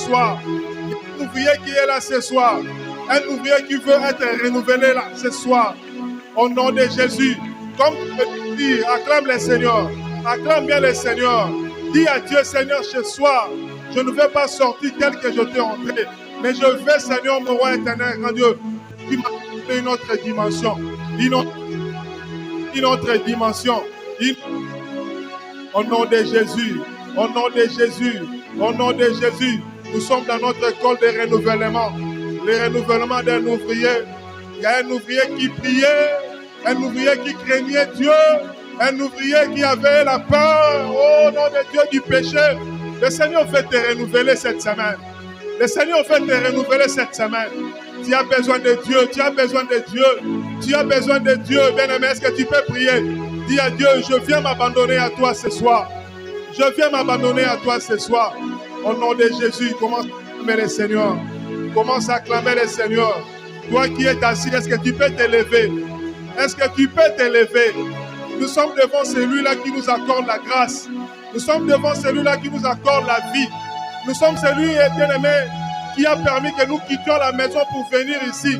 soir. Il y a un ouvrier qui est là ce soir. Un ouvrier qui veut être renouvelé là ce soir. Au nom de Jésus, comme tu peux dire, acclame le Seigneur. Acclame bien le Seigneur. Dis à Dieu, Seigneur, ce soir, je ne vais pas sortir tel que je t'ai entré. Mais je vais, Seigneur, mon roi éternel, grand Dieu, qui m'a donné une autre dimension. Une autre dimension. Au nom de Jésus, au nom de Jésus, au nom de Jésus, nous sommes dans notre école de renouvellement. Le renouvellement d'un ouvrier. Il y a un ouvrier qui priait, un ouvrier qui craignait Dieu, un ouvrier qui avait la peur, au nom de Dieu, du péché. Le Seigneur veut te renouveler cette semaine. Le Seigneur veut te renouveler cette semaine. Tu as besoin de Dieu, tu as besoin de Dieu, tu as besoin de Dieu. Bien-aimé, est-ce que tu peux prier? Dis à Dieu, je viens m'abandonner à toi ce soir. Je viens m'abandonner à toi ce soir. Au nom de Jésus, commence à acclamer le Seigneur. Commence à acclamer le Seigneur. Toi qui es assis, est-ce que tu peux t'élever? Est-ce que tu peux t'élever? Nous sommes devant celui-là qui nous accorde la grâce. Nous sommes devant celui-là qui nous accorde la vie. Nous sommes celui, bien-aimé, qui a permis que nous quittions la maison pour venir ici,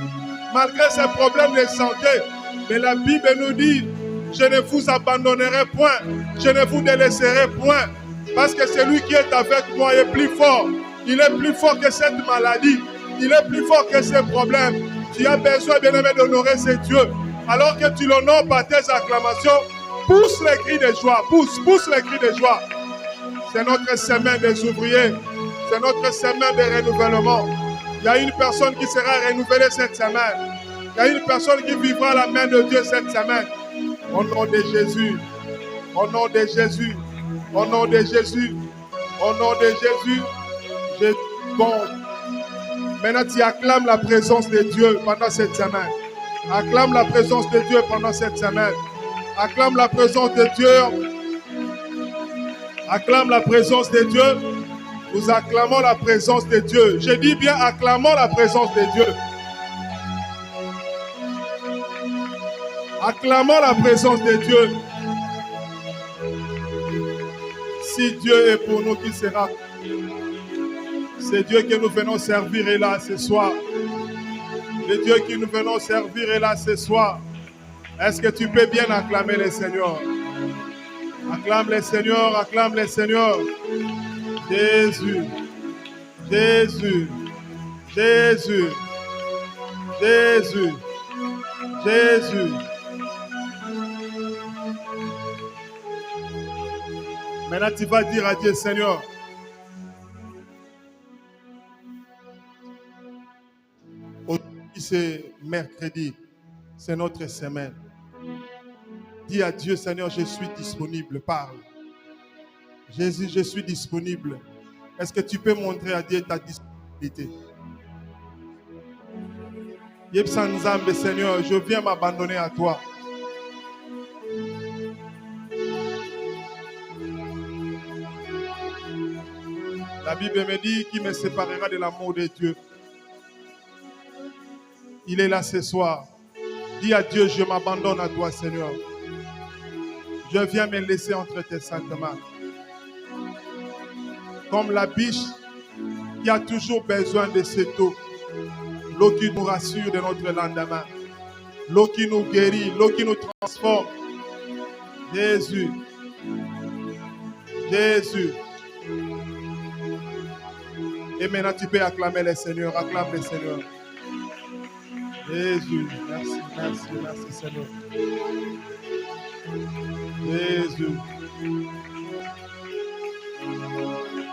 malgré ces problèmes de santé. Mais la Bible nous dit, je ne vous abandonnerai point, je ne vous délaisserai point, parce que celui qui est avec moi est plus fort. Il est plus fort que cette maladie. Il est plus fort que ces problèmes. Tu as besoin, bien-aimé, d'honorer ce Dieu. Alors que tu l'honores par tes acclamations, pousse les cris de joie, pousse les cris de joie. C'est notre semaine des ouvriers. C'est notre semaine de renouvellement. Il y a une personne qui sera renouvelée cette semaine. Il y a une personne qui vivra la main de Dieu cette semaine. Au nom de Jésus. Au nom de Jésus. Au nom de Jésus. Au nom de Jésus. Je bon. Maintenant, tu acclames la présence de Dieu pendant cette semaine. Acclame la présence de Dieu pendant cette semaine. Acclame la présence de Dieu. Acclame la présence de Dieu. Nous acclamons la présence de Dieu. Je dis bien, acclamons la présence de Dieu. Acclamons la présence de Dieu. Si Dieu est pour nous, qui sera? C'est Dieu que nous venons servir est là ce soir. Le Dieu que nous venons servir est là ce soir. Est-ce que tu peux bien acclamer le Seigneur? Acclame le Seigneur, acclame le Seigneur. Jésus, Jésus, Jésus, Jésus, Jésus. Maintenant, tu vas dire à Dieu, Seigneur, aujourd'hui c'est mercredi, c'est notre semaine. Dis à Dieu, Seigneur, je suis disponible, parle. Jésus, je suis disponible. Est-ce que tu peux montrer à Dieu ta disponibilité? Yepsanzambe, Seigneur, je viens m'abandonner à toi. La Bible me dit qu'il me séparera de l'amour de Dieu. Il est là ce soir. Dis à Dieu, je m'abandonne à toi, Seigneur. Je viens me laisser entre tes saintes mains. Comme la biche qui a toujours besoin de cette eau. L'eau qui nous rassure de notre lendemain. L'eau qui nous guérit, l'eau qui nous transforme. Jésus. Jésus. Et maintenant tu peux acclamer le Seigneur. Acclame le Seigneur. Jésus. Merci, merci, merci Seigneur. Jésus.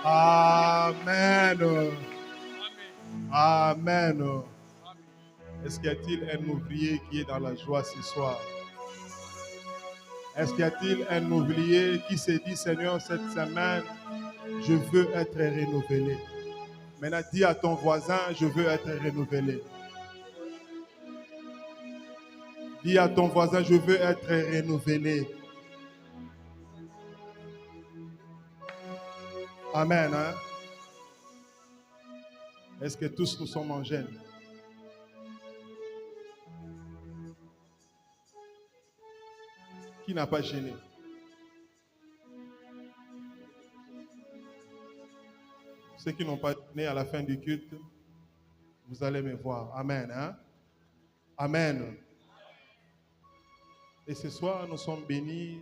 Amen. Amen. Est-ce qu'il y a-t-il un ouvrier qui est dans la joie ce soir? Est-ce qu'il y a-t-il un ouvrier qui se dit, Seigneur, cette semaine, je veux être renouvelé? Maintenant, dis à ton voisin, je veux être renouvelé. Dis à ton voisin, je veux être renouvelé. Amen. Hein? Est-ce que tous nous sommes en gêne? Qui n'a pas gêné? Ceux qui n'ont pas donné à la fin du culte, vous allez me voir. Amen. Hein? Amen. Et ce soir, nous sommes bénis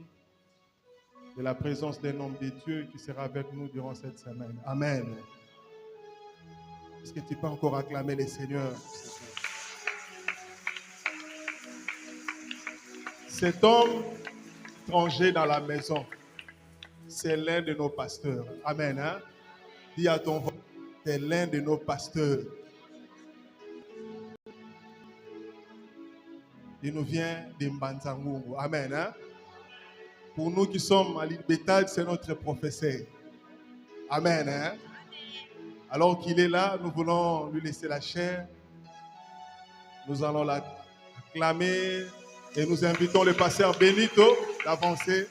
de la présence d'un homme de Dieu qui sera avec nous durant cette semaine. Amen. Est-ce que tu peux encore acclamer le Seigneur? Cet homme étranger dans la maison, c'est l'un de nos pasteurs. Amen. Hein? Dis à ton voisin, c'est l'un de nos pasteurs. Il nous vient de Mbanzangungu. Amen. Hein? Pour nous qui sommes à l'île Béthal, c'est notre professeur. Amen. Hein? Alors qu'il est là, nous voulons lui laisser la chair. Nous allons l'acclamer et nous invitons le pasteur Benito d'avancer.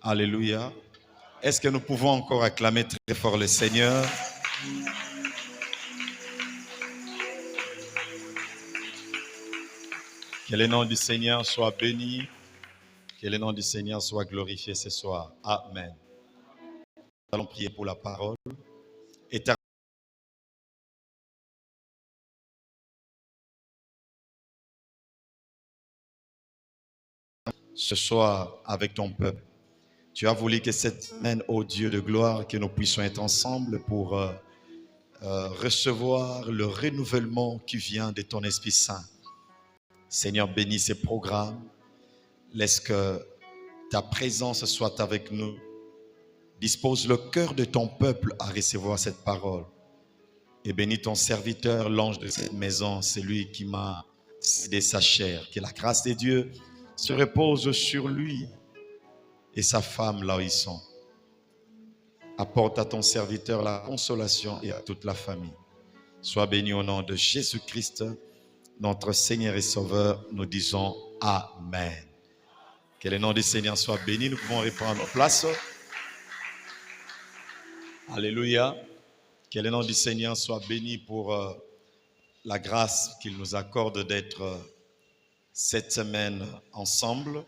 Alléluia. Est-ce que nous pouvons encore acclamer très fort le Seigneur? Que le nom du Seigneur soit béni. Que le nom du Seigneur soit glorifié ce soir. Amen. Nous allons prier pour la parole. Éternel, ce soir avec ton peuple. Tu as voulu que cette semaine, ô Dieu de gloire, que nous puissions être ensemble pour recevoir le renouvellement qui vient de ton Esprit Saint. Seigneur, bénis ces programmes. Laisse que ta présence soit avec nous. Dispose le cœur de ton peuple à recevoir cette parole. Et bénis ton serviteur, l'ange de cette maison, celui qui m'a cédé sa chair. Que la grâce de Dieu se repose sur lui et sa femme là où ils sont. Apporte à ton serviteur la consolation et à toute la famille. Sois béni au nom de Jésus-Christ, notre Seigneur et Sauveur. Nous disons Amen. Que le nom du Seigneur soit béni. Nous pouvons reprendre nos places. Alléluia. Que le nom du Seigneur soit béni pour la grâce qu'il nous accorde d'être cette semaine ensemble.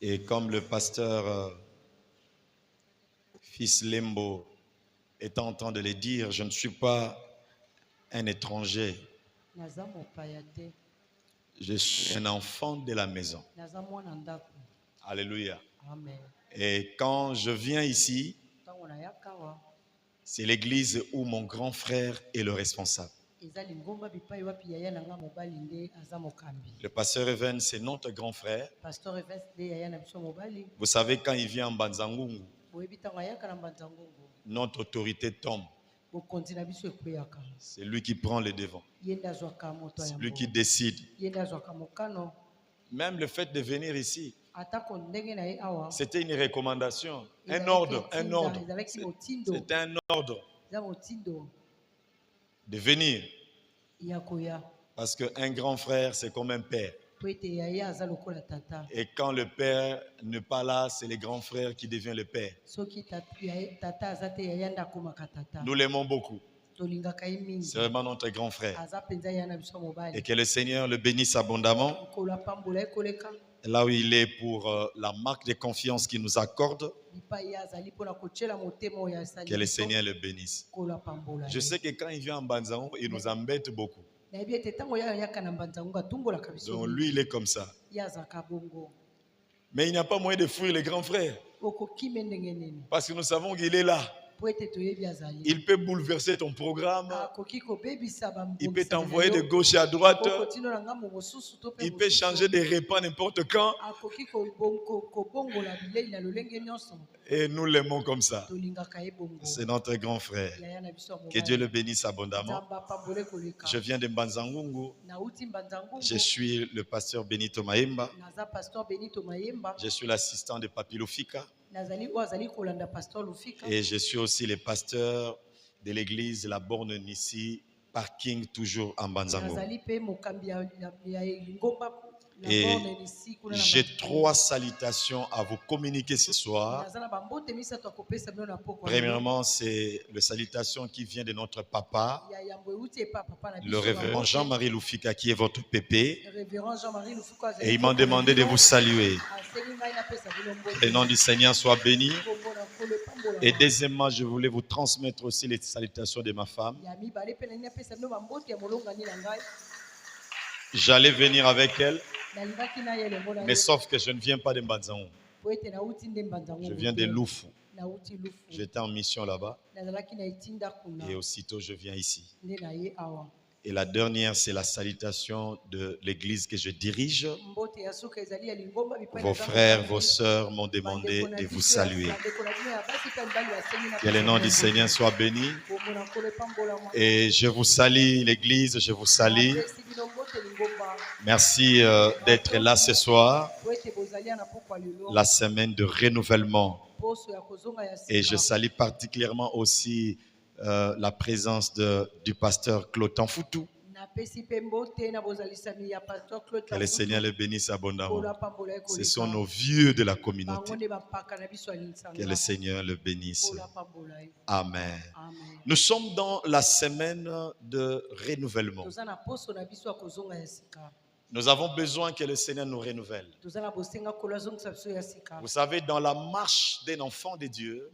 Et comme le pasteur Fils Lembo est en train de le dire, je ne suis pas un étranger. Je suis un enfant de la maison. Alléluia. Amen. Et quand je viens ici, c'est l'église où mon grand frère est le responsable. Le pasteur Even, c'est notre grand frère. Vous savez, quand il vient en Banzangungu, notre autorité tombe. C'est lui qui prend le devant. C'est lui qui décide. Même le fait de venir ici, c'était une recommandation, un ordre. C'était un ordre de venir. Parce qu'un grand frère, c'est comme un père. Et quand le père n'est pas là, c'est le grand frère qui devient le père. Nous l'aimons beaucoup. C'est vraiment notre grand frère. Et que le Seigneur le bénisse abondamment. Là où il est pour la marque de confiance qu'il nous accorde. Que le Seigneur le bénisse. Je sais que quand il vient en Banzangungu, il nous embête beaucoup. Donc lui, il est comme ça. Mais il n'y a pas moyen de fuir les grands frères. Parce que nous savons qu'il est là. Il peut bouleverser ton programme. Il peut t'envoyer de gauche à droite. Il peut changer de repas n'importe quand. Et nous l'aimons comme ça. C'est notre grand frère. Que Dieu le bénisse abondamment. Je viens de Mbanzangungu. Je suis le pasteur Benito Mayemba. Je suis l'assistant de Papi Lufika. Et je suis aussi le pasteur de l'église La Borne Nissi, parking toujours en Mbanzangungu. Et j'ai 3 salutations à vous communiquer ce soir. Premièrement, c'est la salutation qui vient de notre papa, le révérend Jean-Marie Loufika, qui est votre pépé. Et il m'a demandé de vous saluer. Le nom du Seigneur soit béni. Et deuxièmement, je voulais vous transmettre aussi les salutations de ma femme. J'allais venir avec elle, mais sauf que je ne viens pas de Mbanzaon. Je viens de Loufou. J'étais en mission là-bas. Et aussitôt, je viens ici. Et la dernière, c'est la salutation de l'église que je dirige. Vos frères, vos sœurs m'ont demandé de vous saluer. Que le nom du Seigneur soit béni. Et je vous salue, l'église, je vous salue. Merci d'être là ce soir, la semaine de renouvellement. Et je salue particulièrement aussi la présence du pasteur Claude Tanfoutou. Que le Seigneur le bénisse abondamment. Ce sont nos vieux de la communauté. Que le Seigneur le bénisse. Amen. Nous sommes dans la semaine de renouvellement. Nous avons besoin que le Seigneur nous renouvelle. Vous savez, dans la marche d'un enfant de Dieu,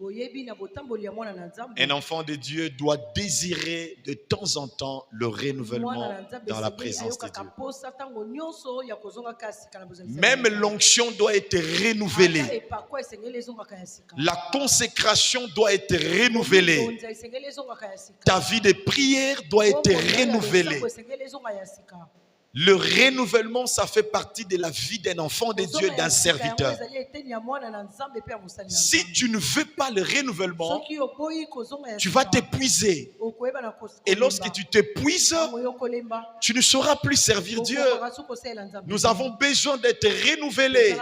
un enfant de Dieu doit désirer de temps en temps le renouvellement dans la présence de Dieu. Même l'onction doit être renouvelée. La consécration doit être renouvelée. Ta vie de prière doit être renouvelée. Le renouvellement, ça fait partie de la vie d'un enfant de Dieu, d'un serviteur. Si tu ne veux pas le renouvellement, tu vas t'épuiser. Et lorsque tu t'épuises, tu ne sauras plus servir Dieu. Nous avons besoin d'être renouvelés.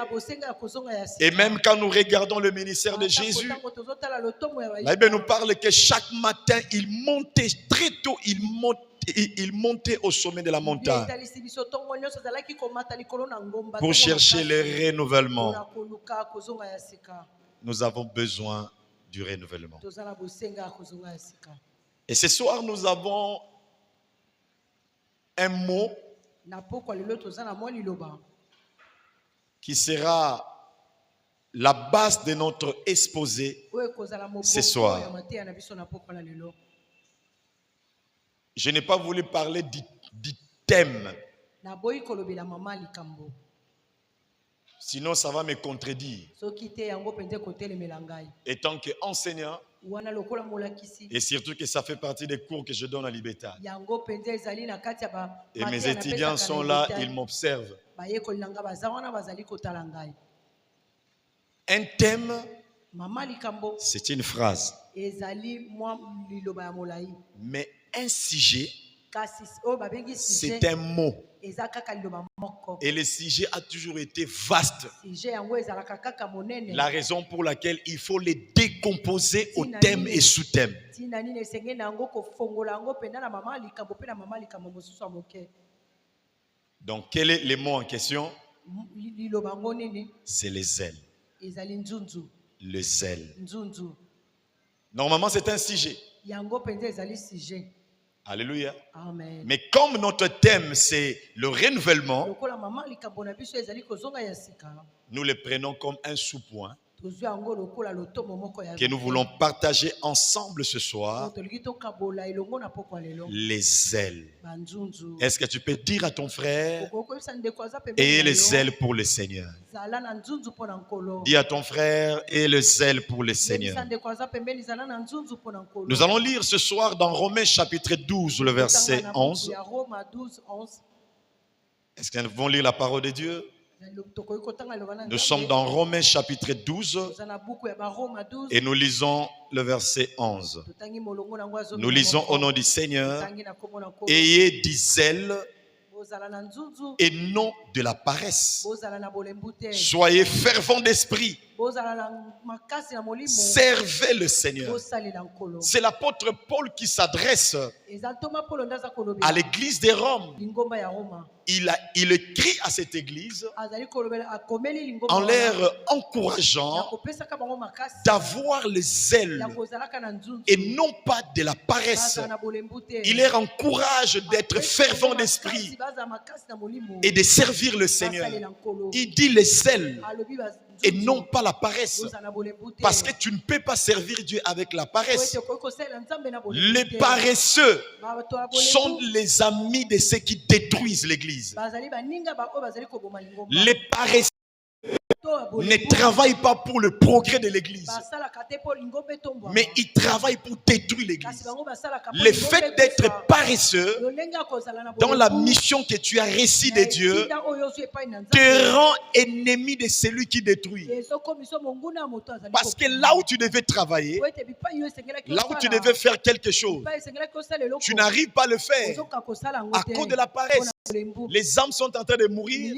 Et même quand nous regardons le ministère de Jésus, la Bible nous parle que chaque matin, il montait très tôt, il montait au sommet de la montagne pour chercher le renouvellement. Nous avons besoin du renouvellement. Et ce soir, nous avons un mot qui sera la base de notre exposé ce soir. Je n'ai pas voulu parler du thème. Sinon, ça va me contredire. Étant qu'enseignant, et surtout que ça fait partie des cours que je donne à Libétal. Et mes étudiants sont là, ils m'observent. Un thème, c'est une phrase. Mais un sujet, c'est un mot. Et le sujet a toujours été vaste. La raison pour laquelle il faut les décomposer au thème et sous-thème. Donc, quel est le mot en question? C'est les zèles. Le zèle. Normalement, c'est un sujet. Alléluia. Amen. Mais comme notre thème, c'est le renouvellement, nous le prenons comme un sous-point que nous voulons partager ensemble ce soir. Les zèles. Est-ce que tu peux dire à ton frère, ayez le zèle pour le Seigneur? Dis à ton frère, ayez le zèle pour le Seigneur. Nous allons lire ce soir dans Romains chapitre 12, le verset 11. Est-ce que nous vont lire la parole de Dieu? Nous sommes dans Romains chapitre 12 et nous lisons le verset 11. Nous lisons au nom du Seigneur: ayez du zèle et non de la paresse. Soyez fervents d'esprit. Servez le Seigneur. C'est l'apôtre Paul qui s'adresse à l'église de Rome. il écrit à cette église en leur encourageant d'avoir le zèle et non pas de la paresse. Il leur encourage d'être fervent d'esprit et de servir le Seigneur. Il dit le zèle et non pas la paresse. Parce que tu ne peux pas servir Dieu avec la paresse. Les paresseux sont les amis de ceux qui détruisent l'église. Les paresseux ne travaillent pas pour le progrès de l'église, mais ils travaillent pour détruire l'église. Le fait d'être paresseux dans la mission que tu as reçue de Dieu te rend ennemi de celui qui détruit. Parce que là où tu devais travailler, là où tu devais faire quelque chose, tu n'arrives pas à le faire à cause de la paresse. Les âmes sont en train de mourir.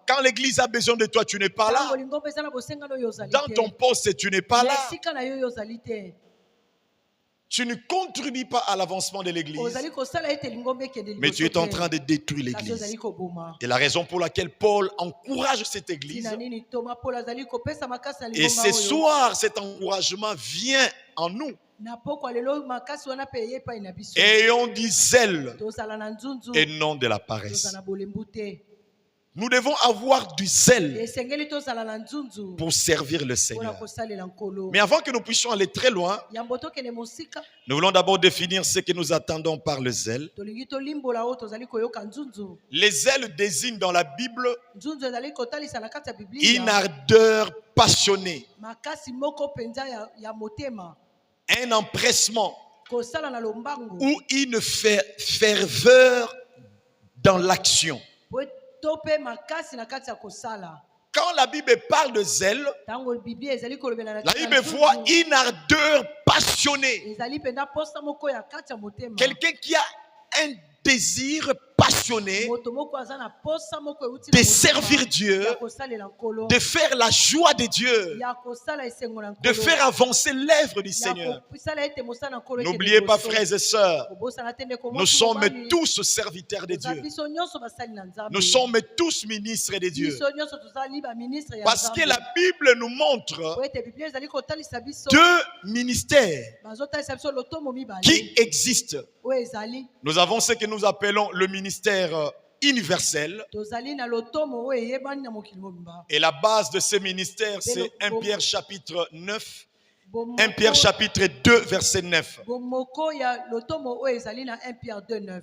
Quand l'église a besoin de toi, tu n'es pas là. Dans ton poste, tu n'es pas là. Tu ne contribues pas à l'avancement de l'église, mais tu es en train de détruire l'église. Et la raison pour laquelle Paul encourage cette église, et ce soir, cet encouragement vient en nous. Ayons du zèle et non de la paresse. Nous devons avoir du zèle pour servir le Seigneur. Mais avant que nous puissions aller très loin, nous voulons d'abord définir ce que nous attendons par le zèle. Le zèle désigne dans la Bible une ardeur passionnée, un empressement ou une ferveur dans l'action. Quand la Bible parle de zèle, la Bible voit une ardeur passionnée. Quelqu'un qui a un désir passionné de servir Dieu, de faire la joie de Dieu, de faire avancer l'œuvre du Seigneur. N'oubliez pas, frères et sœurs, nous sommes tous serviteurs de Dieu. Nous sommes tous ministres de Dieu. Parce que la Bible nous montre deux ministères qui existent. Nous avons ce que nous appelons le ministère universel. Et la base de ce ministère, c'est 1 Pierre chapitre 9. 1 Pierre chapitre 2, verset 9.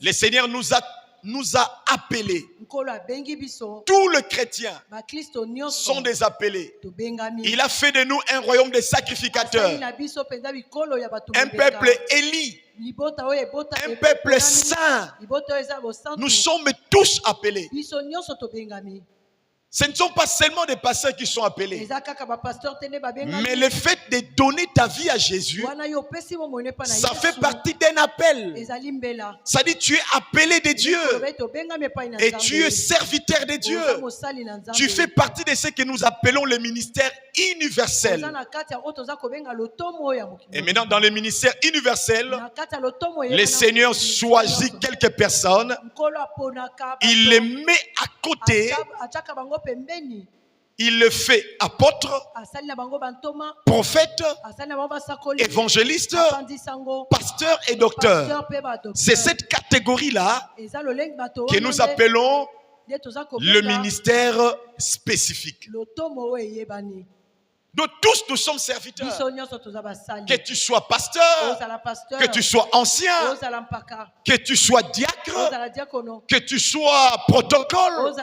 Le Seigneur nous a appelés. Tous les chrétiens sont des appelés. Il a fait de nous un royaume de sacrificateurs, un peuple élu, un peuple saint. Nous sommes tous appelés. Ce ne sont pas seulement des pasteurs qui sont appelés, mais le fait de donner ta vie à Jésus, ça fait partie d'un appel. Ça dit tu es appelé de Dieu et tu es serviteur de Dieu. Tu fais partie de ce que nous appelons le ministère universel. Et maintenant dans le ministère universel, le Seigneur choisit quelques personnes, il les met à côté. Il le fait apôtre, prophète, évangéliste, pasteur et docteur. C'est cette catégorie-là que nous appelons le ministère spécifique. Nous tous, nous sommes serviteurs. Que tu sois pasteur, que tu sois ancien, que tu sois diacre, que tu sois protocole,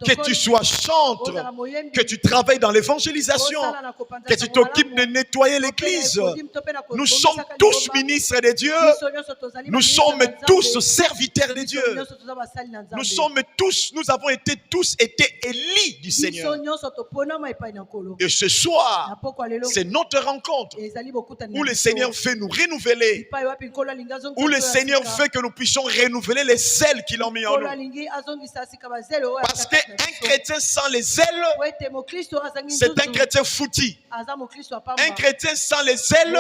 que tu sois chantre, que tu travailles dans l'évangélisation, que tu t'occupes de nettoyer l'église. Nous sommes tous ministres de Dieu. Nous sommes tous serviteurs de Dieu. Nous sommes tous, nous avons tous été élus du Seigneur. Et ce soir, soir, c'est notre rencontre où le Seigneur fait nous renouveler, où le Seigneur fait que nous puissions renouveler les zèles qu'il a mis en nous. Parce qu'un chrétien sans les ailes, c'est un chrétien foutu. Un chrétien sans les ailes,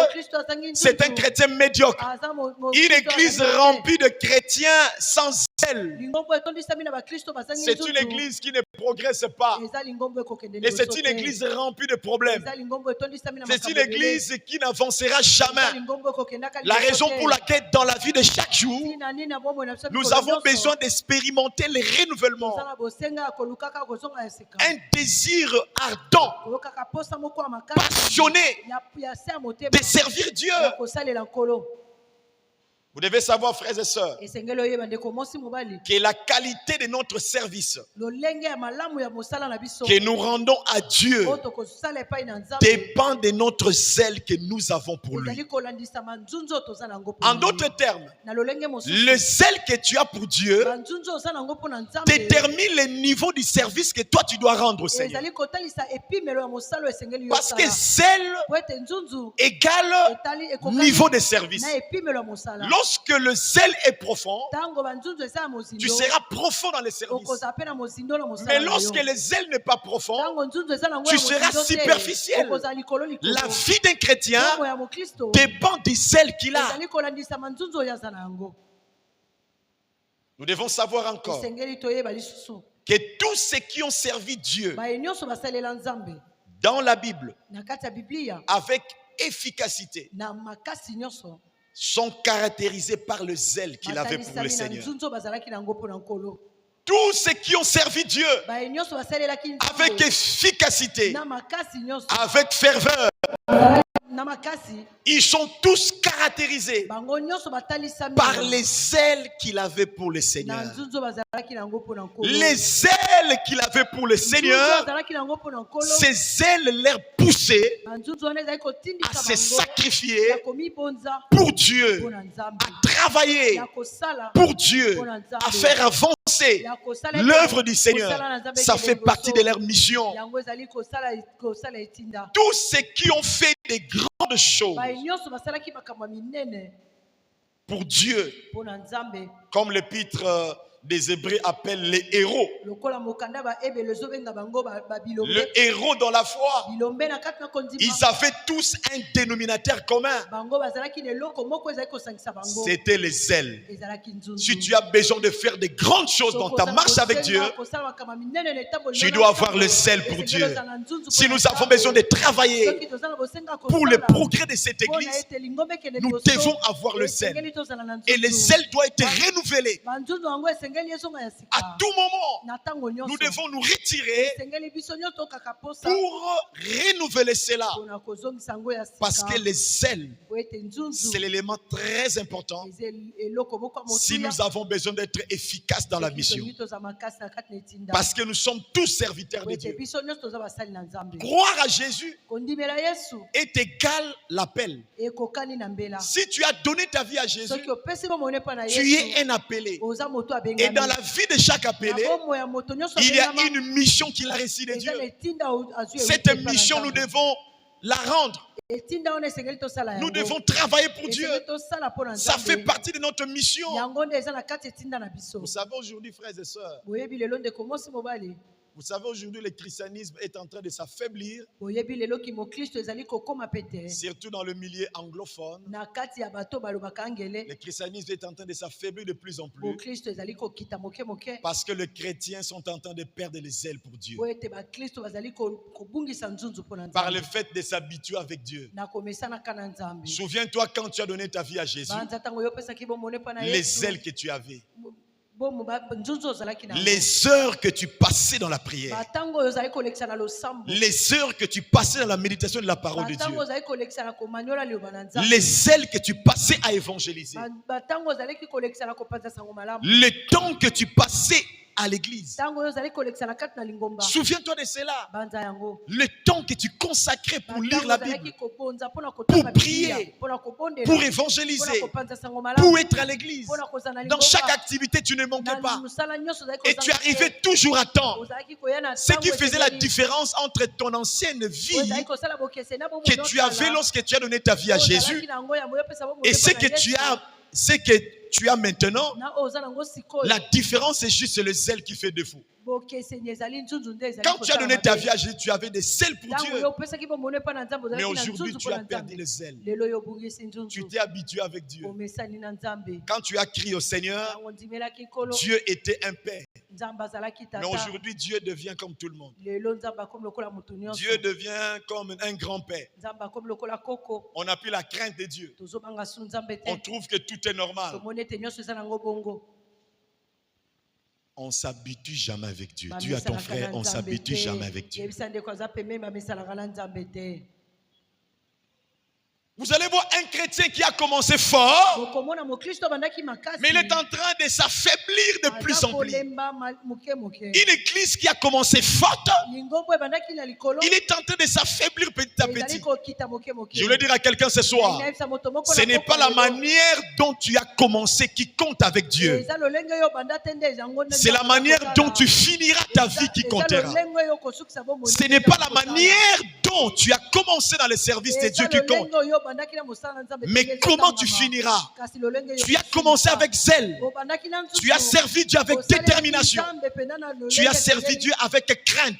c'est un chrétien médiocre. Une église remplie de chrétiens sans ailes, c'est une église qui ne progresse pas. Et c'est une église remplie de problèmes. C'est une église qui n'avancera jamais. La raison pour laquelle dans la vie de chaque jour, nous avons besoin d'expérimenter les renouvellements. Un désir ardent, passionné de servir Dieu. Vous devez savoir, frères et sœurs, que la qualité de notre service que nous rendons à Dieu dépend de notre zèle que nous avons pour lui. En d'autres termes, le zèle que tu as pour Dieu détermine le niveau du service que toi tu dois rendre au Seigneur. Parce que zèle égale niveau de service. Lorsque le zèle est profond, tu seras profond dans le service. Mais lorsque le zèle n'est pas profond, tu seras superficiel. La vie d'un chrétien dépend du zèle qu'il a. Nous devons savoir encore que tous ceux qui ont servi Dieu dans la Bible avec efficacité sont caractérisés par le zèle qu'il avait pour le Seigneur. Tous ceux qui ont servi Dieu avec efficacité, avec ferveur, ils sont tous caractérisés par les zèles qu'il avait pour le Seigneur. Les zèles qu'il avait pour le Seigneur, ces zèles leur poussaient à se sacrifier pour Dieu, à travailler pour Dieu, à faire avancer l'œuvre du Seigneur. Ça fait partie de leur mission. Tous ceux qui ont fait des grandes choses pour Dieu, comme l'épître des Hébreux appelle les héros. Le héros dans la foi. Ils avaient tous un dénominateur commun. C'était les zèles. Si tu as besoin de faire de grandes choses dans ta marche avec Dieu, tu dois avoir le zèle pour Dieu. Si nous avons besoin de travailler pour le progrès de cette église, nous devons avoir le zèle. Et le zèle doit être renouvelé. À tout moment, nous devons nous retirer pour renouveler cela. Parce que le zèle, c'est l'élément très important si nous avons besoin d'être efficaces dans la mission. Parce que nous sommes tous serviteurs de Dieu. Croire à Jésus est égal l'appel. Si tu as donné ta vie à Jésus, tu es un appelé. Et dans la vie de chaque appelé, il y a une mission qu'il a reçue de Dieu. Cette mission, nous devons la rendre. Nous devons travailler pour Dieu. Ça fait partie de notre mission. Vous savez aujourd'hui, frères et sœurs, vous savez aujourd'hui, le christianisme est en train de s'affaiblir. Surtout dans le milieu anglophone. Le christianisme est en train de s'affaiblir de plus en plus. Parce que les chrétiens sont en train de perdre les ailes pour Dieu. Par le fait de s'habituer avec Dieu. Souviens-toi quand tu as donné ta vie à Jésus, les ailes que tu avais. Les heures que tu passais dans la prière, les heures que tu passais dans la méditation de la parole de Dieu, les ailes que tu passais à évangéliser, le temps que tu passais à l'église. Tango yo zali kolekisa na kati na lingomba. Souviens-toi de cela. Banza yango. Le temps que tu consacrais pour lire la Bible, pour pour prier, pour évangéliser, pour être à l'église. Dans chaque activité, tu ne manquais pas. Et tu arrivais toujours à temps. Ce qui faisait la différence entre ton ancienne vie que tu avais lorsque tu as donné ta vie à Jésus et ce que tu as maintenant, la différence c'est juste le zèle qui fait défaut. Quand tu as donné ta vie à Jésus, tu avais des zèles pour Dieu. Mais aujourd'hui, tu as perdu le zèle. Tu t'es habitué avec Dieu. Quand tu as crié au Seigneur, Dieu était un père. Mais aujourd'hui, Dieu devient comme tout le monde. Dieu devient comme un grand-père. On n'a plus la crainte de Dieu. On trouve que tout est normal. On ne s'habitue jamais avec Dieu. Dis à ton frère, on ne s'habitue jamais avec Dieu. Vous allez voir un chrétien qui a commencé fort, mais il est en train de s'affaiblir de plus en plus. Une église qui a commencé forte, il est en train de s'affaiblir petit à petit. Je voulais dire à quelqu'un ce soir, ce n'est pas la manière dont tu as commencé qui compte avec Dieu. C'est la manière dont tu finiras ta vie qui comptera. Ce n'est pas la manière dont tu as commencé dans le service de Dieu qui compte, mais comment tu finiras. Tu as commencé avec zèle, tu as servi Dieu avec détermination, tu as servi Dieu avec crainte,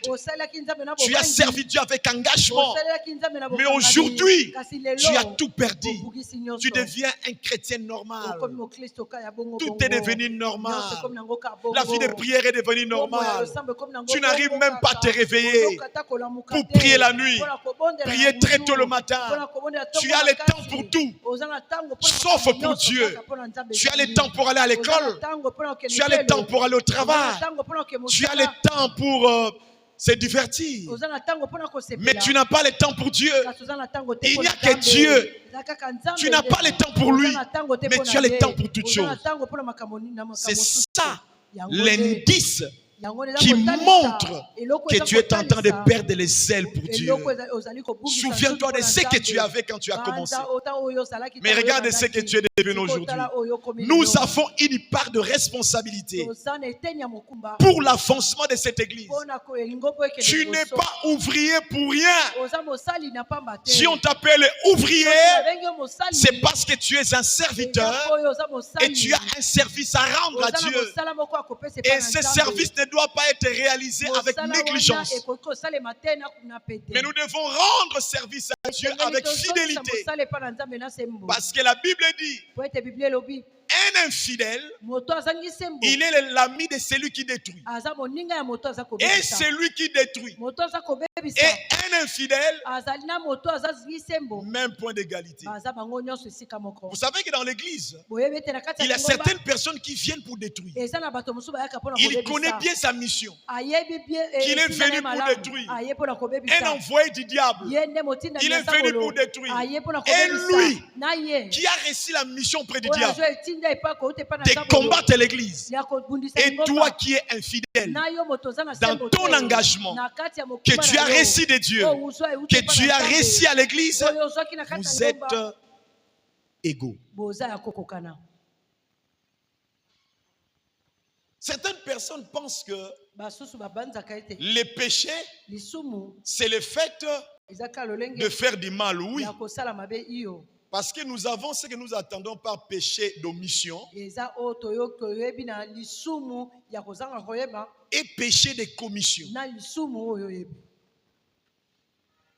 tu as servi Dieu avec engagement, mais aujourd'hui tu as tout perdu. Tu deviens un chrétien normal. Tout est devenu normal. La vie de prière est devenue normale. Tu n'arrives même pas à te réveiller pour prier la nuit, prier très tôt le matin. Tu as le temps pour tout, sauf pour Dieu. Tu as le temps pour aller à l'école, tu as le temps pour aller au travail, tu as le temps pour se divertir, mais tu n'as pas le temps pour Dieu. Il n'y a que Dieu. Tu n'as pas le temps pour lui, mais tu as le temps pour toutes choses. C'est ça l'indice qui montre que tu es en train de perdre les ailes pour Dieu. Souviens-toi de ce que tu avais quand tu as commencé. Mais regarde ce que tu es devenu aujourd'hui. Nous avons une part de responsabilité pour l'avancement de cette église. Tu n'es pas ouvrier pour rien. Si on t'appelle ouvrier, c'est parce que tu es un serviteur et tu as un service à rendre à Dieu. Et ce service ne doit pas être réalisé avec négligence. Mais nous devons rendre service à Dieu avec fidélité. Parce que la Bible dit, un infidèle, il est l'ami de celui qui détruit. Et celui qui détruit. Et un infidèle, même point d'égalité. Vous savez que dans l'église, il y a certaines personnes qui viennent pour détruire. Il connaît bien sa mission, qu'il est venu pour détruire. Un envoyé du diable, il est venu pour détruire. Et lui, qui a reçu la mission près du diable, de combattre l'église. Et toi qui es infidèle, dans ton engagement que tu as reçu de Dieu, que tu as reçu à l'église, vous êtes égaux. Certaines personnes pensent que le péché, c'est le fait de faire du mal, oui. Parce que nous avons ce que nous attendons par péché d'omission et péché de commission.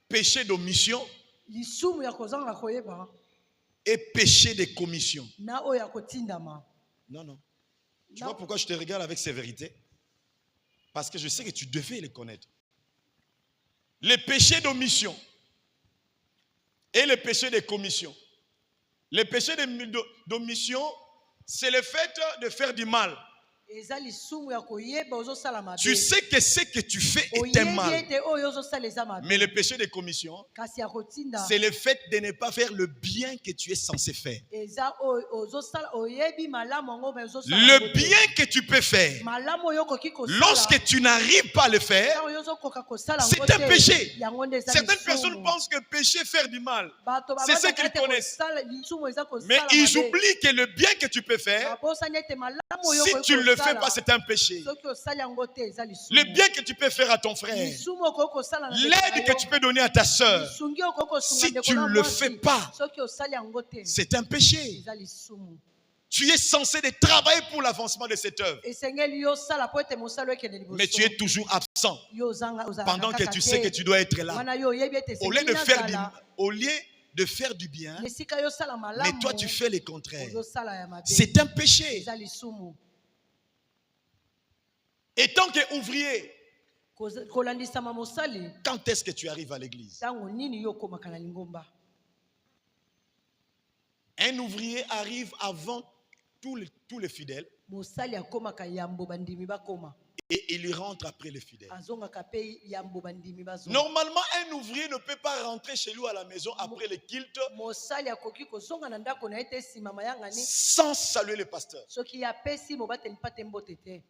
Péché d'omission et péché de commission. Non, non. Tu vois pourquoi je te regarde avec sévérité? Parce que je sais que tu devais les connaître. Le péché d'omission et le péché de commission. Le péché d'omission, c'est le fait de faire du mal. eza lisumu ya koyeba ozosala mabe. Tu sais que ce que tu fais est un mal. Oyebi ete oyo ozosala eza mabe. Mais le péché de commission, Kasi ya kotinda c'est le fait de ne pas faire le bien que tu es censé faire. eza ozosala oyebi malamu yango mais ozosala Le yango te. bien que tu peux faire, Malamu oyo okoki kosala lorsque tu n'arrives pas à le faire, ntango oyo ozokoka kosala c'est yango un te, péché. yango nde eza Certaines lisumu. personnes pensent que péché est faire du mal. Bato C'est ce babazaka qu'ils ete connaissent. kosala lisumu eza kosala Mais ils mabe. oublient que le bien que tu peux faire, Babosani ete malamu oyo si okoki tu ne le fais kosala, pas, c'est un péché. soki osali yango te eza lisumu. Le bien que tu peux faire à ton frère, lisumu okoki kosala na ndeko l'aide na que yo, tu peux donner à ta soeur, lisungi okoki kosunga si ndeko tu na ne le mwasi, fais pas, soki osali yango te c'est un péché. eza lisumu. Tu es censé de travailler pour l'avancement de cette œuvre, Esengeli yo sala po ete mosala ekende liboso. mais tu es toujours absent Yo ozalaka pendant que kaka tu te. sais que tu dois être là. Wana yo oyebi ete Au lieu esengeli de faire du bien, esika yo sala malamu, mais toi tu fais le contraire. ozosala ya mabe. C'est un péché. Eza lisumu. Et tant qu'ouvrier, Kolandisama mosali quand est-ce que tu arrives à l'église? tango nini yo okomaka na lingomba. Un ouvrier arrive avant tous les fidèles Mosali akomaka yambo bandimi bakoma. et il rentre après les fidèles. Azongaka pe yambo bandimi bazonga. Normalement, un ouvrier ne peut pas rentrer chez lui à la maison après le culte Mosali akoki kozonga na ndako na ete sima mayanga ni sans saluer le pasteur, soki apesi mobateli pate mbote te.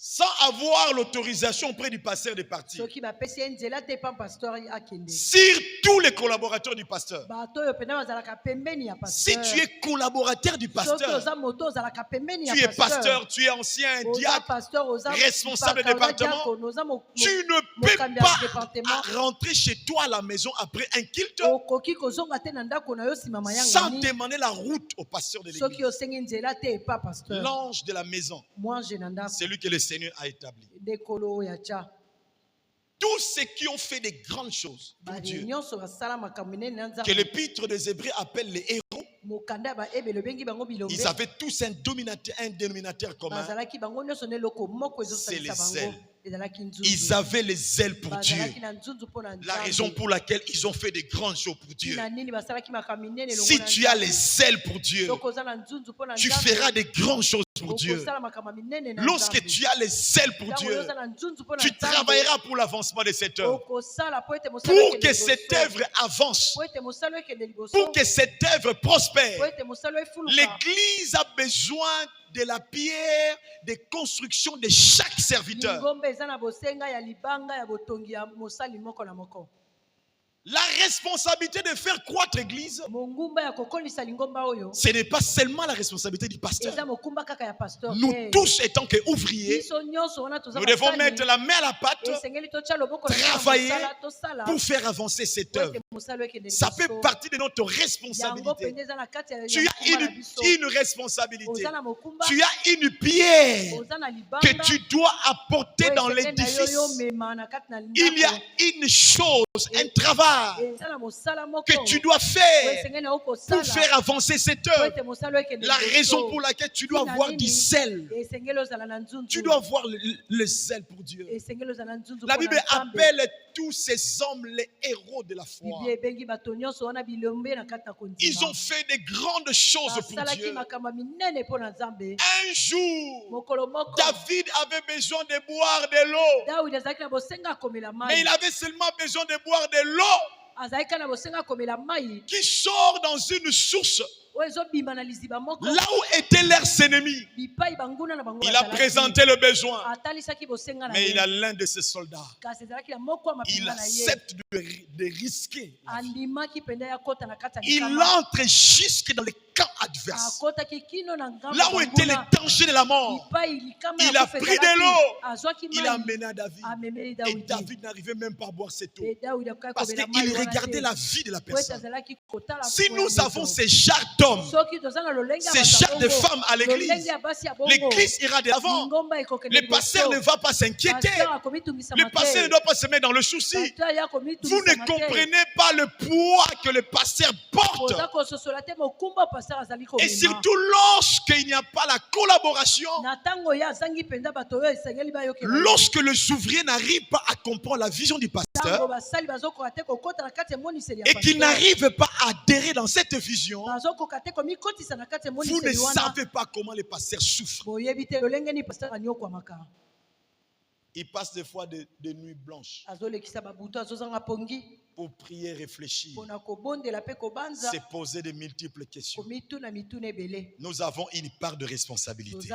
sans avoir l'autorisation auprès du pasteur de partir. Soki bapesi nzela te pa pasteur akende. Sur tous les collaborateurs du pasteur. Bato yo pena bazalaka pembeni ya Si pasteur. tu es collaborateur du Soki pasteur, oza moto ozalaka pembeni ya tu es pasteur, tu es ancien Oza diacre, pasteur, oza responsable de mpaka, oza département, diakone, oza tu ne peux mokambi ya pas département. rentrer chez toi à la maison après un culte Okoki kozonga te na ndako na yo sima mayanga sans ni. demander la route au pasteur de Soki l'église. osengi nzela te pa pasteur. L'ange de la maison, Mwange na ndako celui que le Seigneur a établi. dekolo ya cha. Tous ceux qui ont fait des grandes choses pour Bali Dieu, nyonso basala makambo minene na que nzambe. l'épître des Hébreux appelle les héros, Mokanda ba ebele bengi bango bilombe. ils avaient tous un dénominateur commun. Bazalaki bango nyonso ne loko moko C'est les ezosalisa bango. Ezalaki nzunzu. Ils avaient les ailes pour Dieu. Bazalaki na nzunzu mpo na La Nzambe. raison pour laquelle ils ont fait des grandes choses pour Dieu. Tina nini basalaki makambo minene elongo Si na tu as Nzambe. les ailes pour Dieu, Soki oza na nzunzu mpo na tu Nzambe, feras des grandes choses pour Dieu. okosala makambo minene na Lorsque Nzambe. tu as les ailes pour Ntango Dieu, oza na nzunzu mpo na tu Nzambe, travailleras pour l'avancement de cette œuvre. okosala po ete mosala Pour ekende que liboso. cette œuvre avance, Po ete mosala ekende liboso. pour que cette œuvre Po prospère, ete mosala efuluka. l'Église a besoin de la pierre de construction de chaque serviteur. Lingomba eza na bosenga ya libanga ya botongi ya mosali moko na moko. La responsabilité de faire croître l'Église, Mongumba ya kokolisa lingomba oyo ce n'est pas seulement la responsabilité du pasteur. eza mokumba kaka ya pasteur. Nous te. tous, étant qu'ouvriers, Biso nyonso wana toza nous devons basali. mettre la main à la pâte Esengeli totia loboko na travailler mosala, tosala pour faire avancer cette po œuvre. ete mosala ekende Ça liboso. fait partie de notre Yango responsabilité. pende eza na kati ya Tu as mokumba na biso. une responsabilité. Oza na mokumba, Tu as une pierre oza na libanga, que tu dois apporter po dans esengeli na yo yo l'édifice. mema na kati na Il y a ndako. une chose, un travail Eza na mosala moko que tu dois po faire esengeli na yo pour kosala faire avancer cette po œuvre. ete mosala ekende La liboso. raison pour laquelle tu dois avoir du zèle. Esengeli ozala na nzunzu. Tu dois avoir le zèle pour Dieu. Esengeli ozala na nzunzu La mpo na Bible Nzambe. appelle tous ces hommes les héros de la foi. Biblia ebengi bato nyonso wana bilombe na kati na kondima. Ils ont fait de grandes choses pour basalaki Dieu. makambo minene mpo na Nzambe. Un jour, Mokolo moko David avait besoin de boire de l'eau. Dawidi azalaki na bosenga akomela Mais mai. il avait seulement besoin de boire de l'eau Azalaki na bosenga akomela mai qui sort dans une source oyo ezobima na liziba moko. là où étaient leurs ennemis. Bipai banguna na bango Il a bazalaki. présenté le besoin. Atalisaki bosenga na Mais ye. il a l'un de ses soldats. Kasi ezalaki na moko ya Il mapinga na ye. accepte de risquer. Andimaki penda ya kota na kati ya Il likama. entre jusque dans les camps adverses. Akotaki kino na ngambo Là où étaient les banguna. dangers de la mort. Bipai likama Il ya a kufa pris de ezalaki. l'eau. Azwaki Il a mai. amené à David. Amemeli Et Dawidi. David n'arrivait même pas à boire cette eau. Et Dawidi akokaki Parce komela qu'il mai wana regardait te. la vie de la Po ete personne. azalaki kotala Si fo ya nous moto. avons ces genres d'hommes, Soki toza na lolenge ya ces bato genres de bongo, femmes à l'église, lolenge ya basi ya bongo, l'église ira de l'avant. lingomba ekokende Le liboso. pasteur ne va pas s'inquiéter. Pasteur akomitungisa Le mate. pasteur ne doit pas se mettre dans le souci. Pasteur ya Vous akomitungisa ne mate. comprenez pas le poids que le pasteur porte. Koza kososola te mokumba pasteur azali Et komema. surtout lorsqu'il n'y a pas la collaboration, Na tango ya azangi penda bato oyo esengeli bayokela. lorsque les ouvriers n'arrivent pas à comprendre la vision du Tango pasteur basali bazokoka te kokota na kati ya moniseli ya et qu'ils pasteur. n'arrivent pas à adhérer dans cette vision, Bazokoka Vous ne savez pas comment les pasteurs souffrent. Ils passent des fois des nuits blanches pour prier, réfléchir, se poser de multiples questions. Nous avons une part de responsabilité.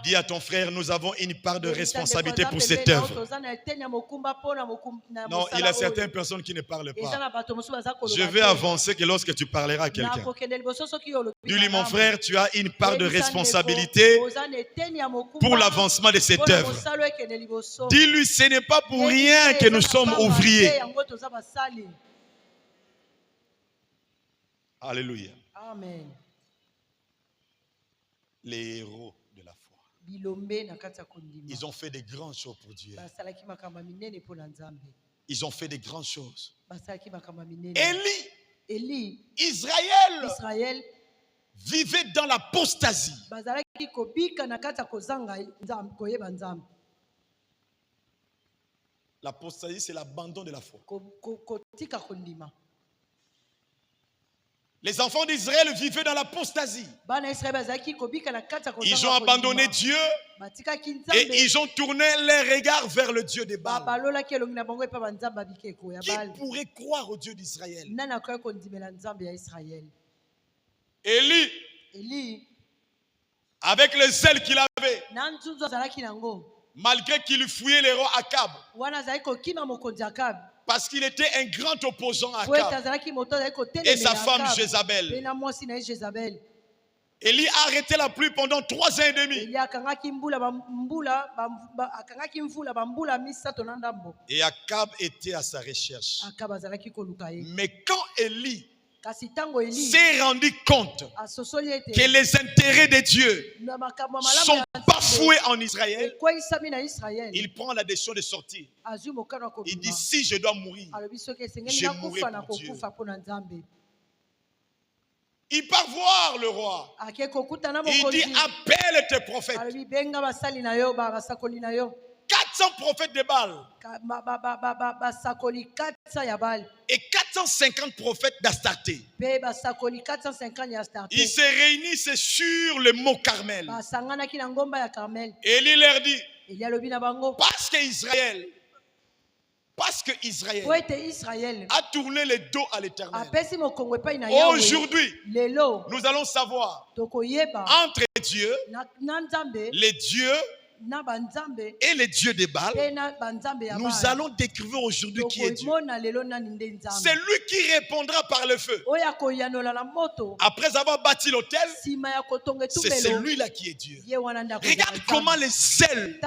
Dis à ton frère, nous avons une part de responsabilité pour cette œuvre. Non, il y a certaines personnes qui ne parlent pas. Je vais avancer que lorsque tu parleras à quelqu'un. Dis-lui, mon frère, tu as une part de responsabilité pour l'avancement de cette œuvre. Dis-lui, ce n'est pas pour rien que nous sommes ouvriers. Alléluia. Amen. Les héros de la foi. Ils ont fait des grandes choses pour Dieu. Ils ont fait des grandes choses. Élie, Israël vivait dans l'apostasie. L'apostasie, c'est l'abandon de la foi. Les enfants d'Israël vivaient dans l'apostasie. Ils ont abandonné Dieu et ils ont tourné les regards vers le Dieu des Baal. Qui pourrait croire au Dieu d'Israël? Élie, avec le zèle qu'il avait, malgré qu'il fouillait les rois Akab, parce qu'il était un grand opposant à Akab et sa femme Jézabel. Élie a arrêté la pluie pendant 3 ans et demi. Et Akab était à sa recherche. Mais quand Élie s'est rendu compte que les intérêts de Dieu sont bafoués en Israël, il prend la décision de sortir. Il dit, si je dois mourir, je mourrai pour Dieu. Il part voir le roi. Il dit, appelle tes prophètes. 400 prophètes de Baal et 450 prophètes d'Astarté. Ils se réunissent sur le mont Carmel. Et Élie leur dit, parce que Israël a tourné le dos à l'Éternel. Aujourd'hui, nous allons savoir entre Dieu, les dieux et les dieux des Baal, nous allons découvrir aujourd'hui qui est Dieu. C'est lui qui répondra par le feu. Après avoir bâti l'autel, c'est celui-là qui est Dieu. Regarde comment le zèle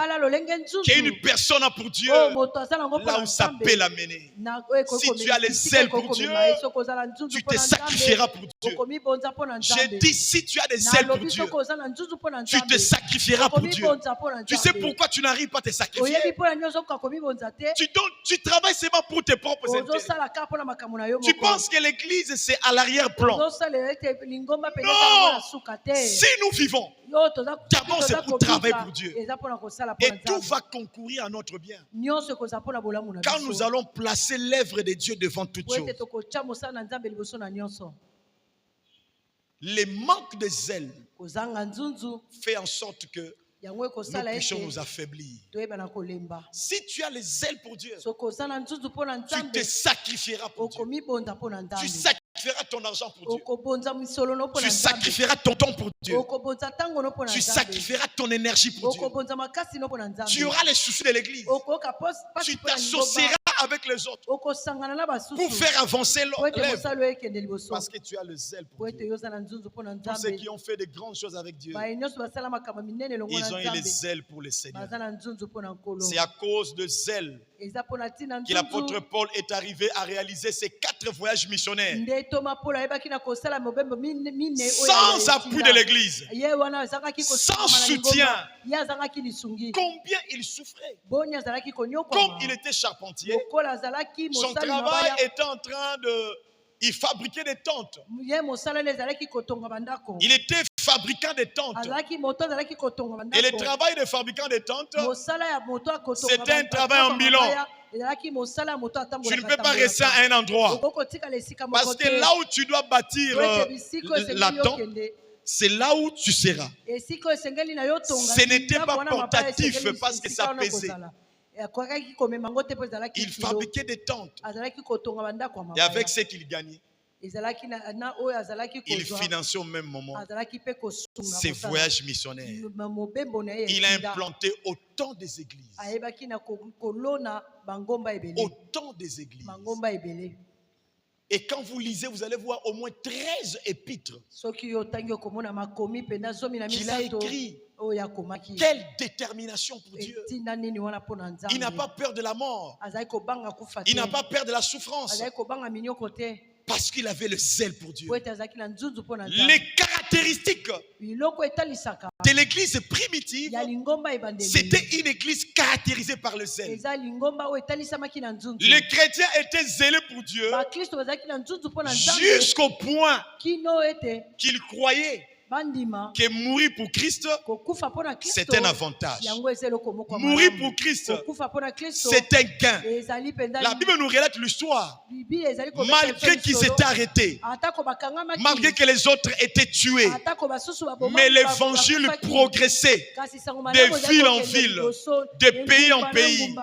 qu'une personne a pour Dieu, là où ça peut l'amener. Si tu as le zèle pour Dieu, tu te sacrifieras pour Dieu. J'ai dit, si tu as des zèle pour Dieu, tu te sacrifieras pour Dieu. Tu sais pourquoi tu n'arrives pas à te sacrifier? Tu travailles seulement pour tes propres intérêts. Tu penses que l'église c'est à l'arrière-plan. Non! Si nous vivons, d'abord c'est pour travailler pour Dieu. Et tout va concourir à notre bien. Quand nous allons placer l'œuvre de Dieu devant toute chose. Le manque de zèle fait en sorte que nous puissions nous affaiblir. Si tu as les zèle pour Dieu, tu te sacrifieras pour Dieu. Tu sacrifieras ton argent pour Dieu. Tu sacrifieras ton temps pour Dieu. Tu sacrifieras ton énergie pour Dieu. Tu auras les soucis de l'église. Tu t'associeras avec les autres pour faire avancer l'œuvre. Parce que tu as le zèle pour Dieu. Tous ceux qui ont fait de grandes choses avec Dieu, ils ont eu le zèle pour le Seigneur. C'est à cause de zèle que l'apôtre Paul est arrivé à réaliser ses 4 voyages missionnaires sans appui de l'église, sans soutien. Combien il souffrait. Comme il était charpentier, son travail était en train de... Il fabriquait des tentes. Il était fabricant de tentes. Et le travail de fabricant de tentes, c'était un travail ambulant. Tu ne peux pas rester à un endroit. Parce que là où tu dois bâtir la tente, c'est là où tu seras. Ce n'était pas portatif parce que ça pesait. Il fabriquait des tentes. Et avec ce qu'il gagnait, il finançait au même moment ses voyages missionnaires. Il a implanté autant des églises. Autant des églises. Et quand vous lisez, vous allez voir au moins 13 épîtres qu'il a écrit. Quelle détermination pour Dieu. Il n'a pas peur de la mort. Il n'a pas peur de la souffrance. Parce qu'il avait le zèle pour Dieu. Les caractéristiques de l'église primitive, c'était une église caractérisée par le zèle. Les chrétiens étaient zélés pour Dieu jusqu'au point qu'ils croyaient que mourir pour Christ, c'est un avantage. Mourir pour Christ, c'est un gain. La Bible nous relate l'histoire. Malgré qu'ils s'étaient arrêtés, malgré que les autres étaient tués, mais l'évangile progressait de ville en ville, de pays en pays,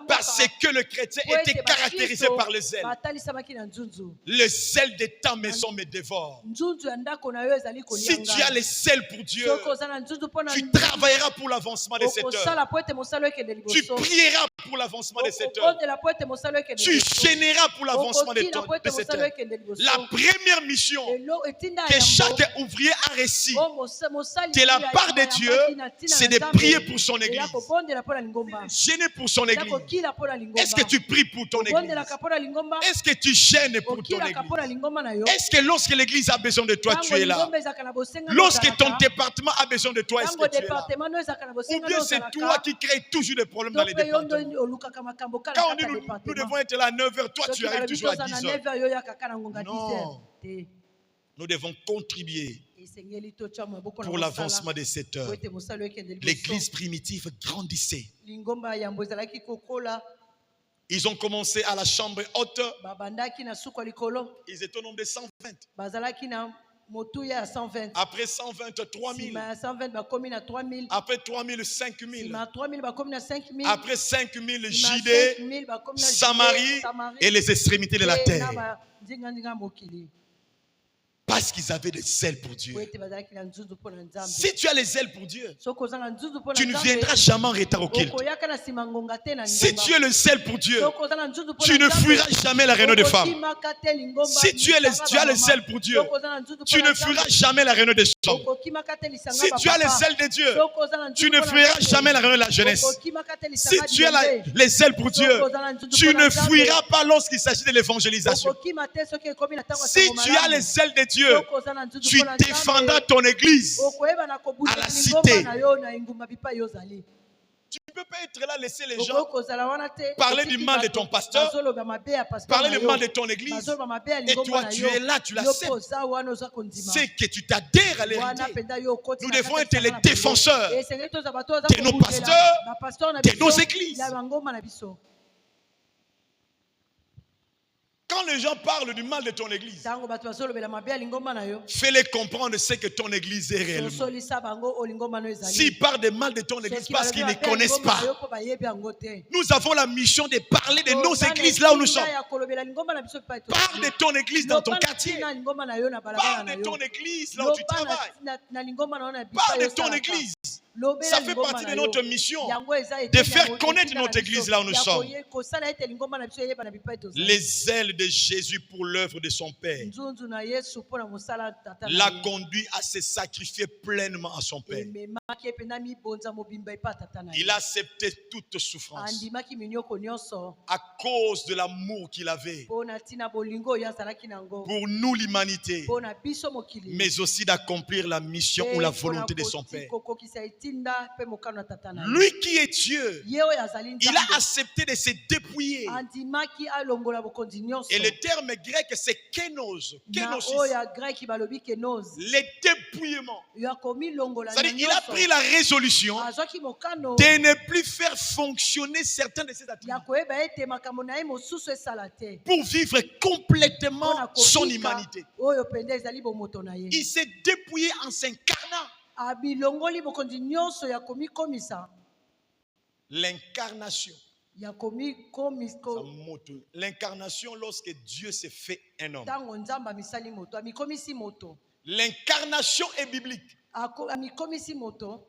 parce que le chrétien était caractérisé par le zèle. Le zèle de ta maison me dévore. Si tu as le zèle pour Dieu, tu travailleras pour l'avancement de cette œuvre. Tu prieras pour l'avancement de cette œuvre. Tu gêneras pour l'avancement de cette œuvre. La première mission que chaque ouvrier a reçue de la part de Dieu, c'est de prier pour son église. Gêner pour son église. Est-ce que tu pries pour ton église? Est-ce que tu gênes pour ton église? Est-ce que lorsque l'église a besoin de toi, tu es là? Lorsque ton département a besoin de toi, est-ce que tu es là? Ou bien c'est toi qui crée toujours des problèmes dans les départements. Quand on dit nous devons être là à 9h, toi tu arrives toujours à 10h. Non. Nous devons contribuer pour l'avancement de cette œuvre. L'église primitive grandissait. Ils ont commencé à la chambre haute. Ils étaient au nombre de 120. Après 120, 3000. Après 3000, 5000. Après 5000, Judée, Samarie et les extrémités de la terre. Parce qu'ils avaient des zèle pour Dieu. Si tu as les zèles pour Dieu, tu ne viendras jamais en retard au culte. Si tu as le zèle pour Dieu, tu ne fuiras jamais la réunion des femmes. Si tu as le zèle pour Dieu, tu ne fuiras jamais la réunion des chambres. Si tu as le zèle de Dieu, tu ne fuiras jamais la réunion de la jeunesse. Si tu as les zèles pour Dieu, tu ne fuiras pas lorsqu'il s'agit de l'évangélisation. Si tu as les zèles de Dieu, tu défendras ton église à la cité. Tu ne peux pas être là, laisser les gens parler du mal de ton pasteur, parler du mal de ton église, et toi tu es là, tu l'acceptes. C'est que tu t'adhères à l'héritier. Nous devons être les défenseurs de nos pasteurs, de nos églises. Quand les gens parlent du mal de ton église, fais-les comprendre ce que ton église est réellement. S'ils parlent du mal de ton église parce qu'ils ne connaissent pas, nous avons la mission de parler de nos églises là où nous sommes. Parle de ton église dans ton quartier. Parle de ton église là où tu travailles. Parle de ton église. Ça fait partie de notre mission de faire connaître notre église là où nous sommes. Les ailes de Jésus pour l'œuvre de son Père l'a conduit à se sacrifier pleinement à son Père. Il a accepté toute souffrance à cause de l'amour qu'il avait pour nous, l'humanité, mais aussi d'accomplir la mission ou la volonté de son Père. etinda pe mokano na tata na ye. Lui qui est Dieu, Ye oyo azali il Nzambe. a accepté de se dépouiller. Andimaki alongola bokonzi nyonso. Et le terme grec, c'est kenos. Na Kenosis. oyo ya grec balobi kenos. Le dépouillement. Yakomi longola na C'est-à-dire, il a nyonso. pris la résolution Azwaki mokano de ne plus faire fonctionner certains de ses attributs ya koyeba ete makambo na ye mosusu esala te. pour vivre complètement Mpona son kobika humanité. oyo pende ezali bomoto na ye. Il s'est dépouillé en s'incarnant. Abilongoli bokonzi nyonso ya komikomisa. L'incarnation. Ya komiko L'incarnation lorsque Dieu s'est fait un homme. tango nzamba misali moto amikomisi moto. L'incarnation est biblique. Amikomisi moto.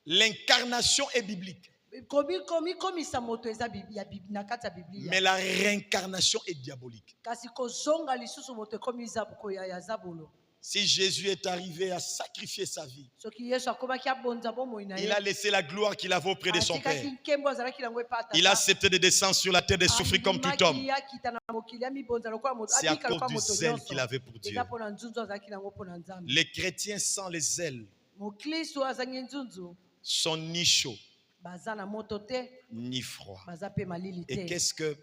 L'incarnation est biblique. Komisa moto eza na kati ya Biblia. Mais la réincarnation est diabolique. Kasi kozonga lisusu moto ekomiza bukoya ya zabolo. Si Jésus est arrivé à sacrifier sa vie, Soki Yesu akomaki abonza bomoi na ye. il a laissé la gloire qu'il avait auprès de son Père. Atikaki nkembo azalaki nango epa tata. Il a accepté de descendre sur la terre, de souffrir comme tout homme. Andimaki akita na mokili amibonza lokola moto. C'est à Abika cause lokola du moto zèle nyonso. qu'il avait pour Dieu. Eza mpona nzunzu azalaki nango mpona Nzambe. Les chrétiens sans les ailes Mokristo azangi nzunzu sont ni chauds, baza na moto te, ni froids. baza pe malili Et te. qu'est-ce que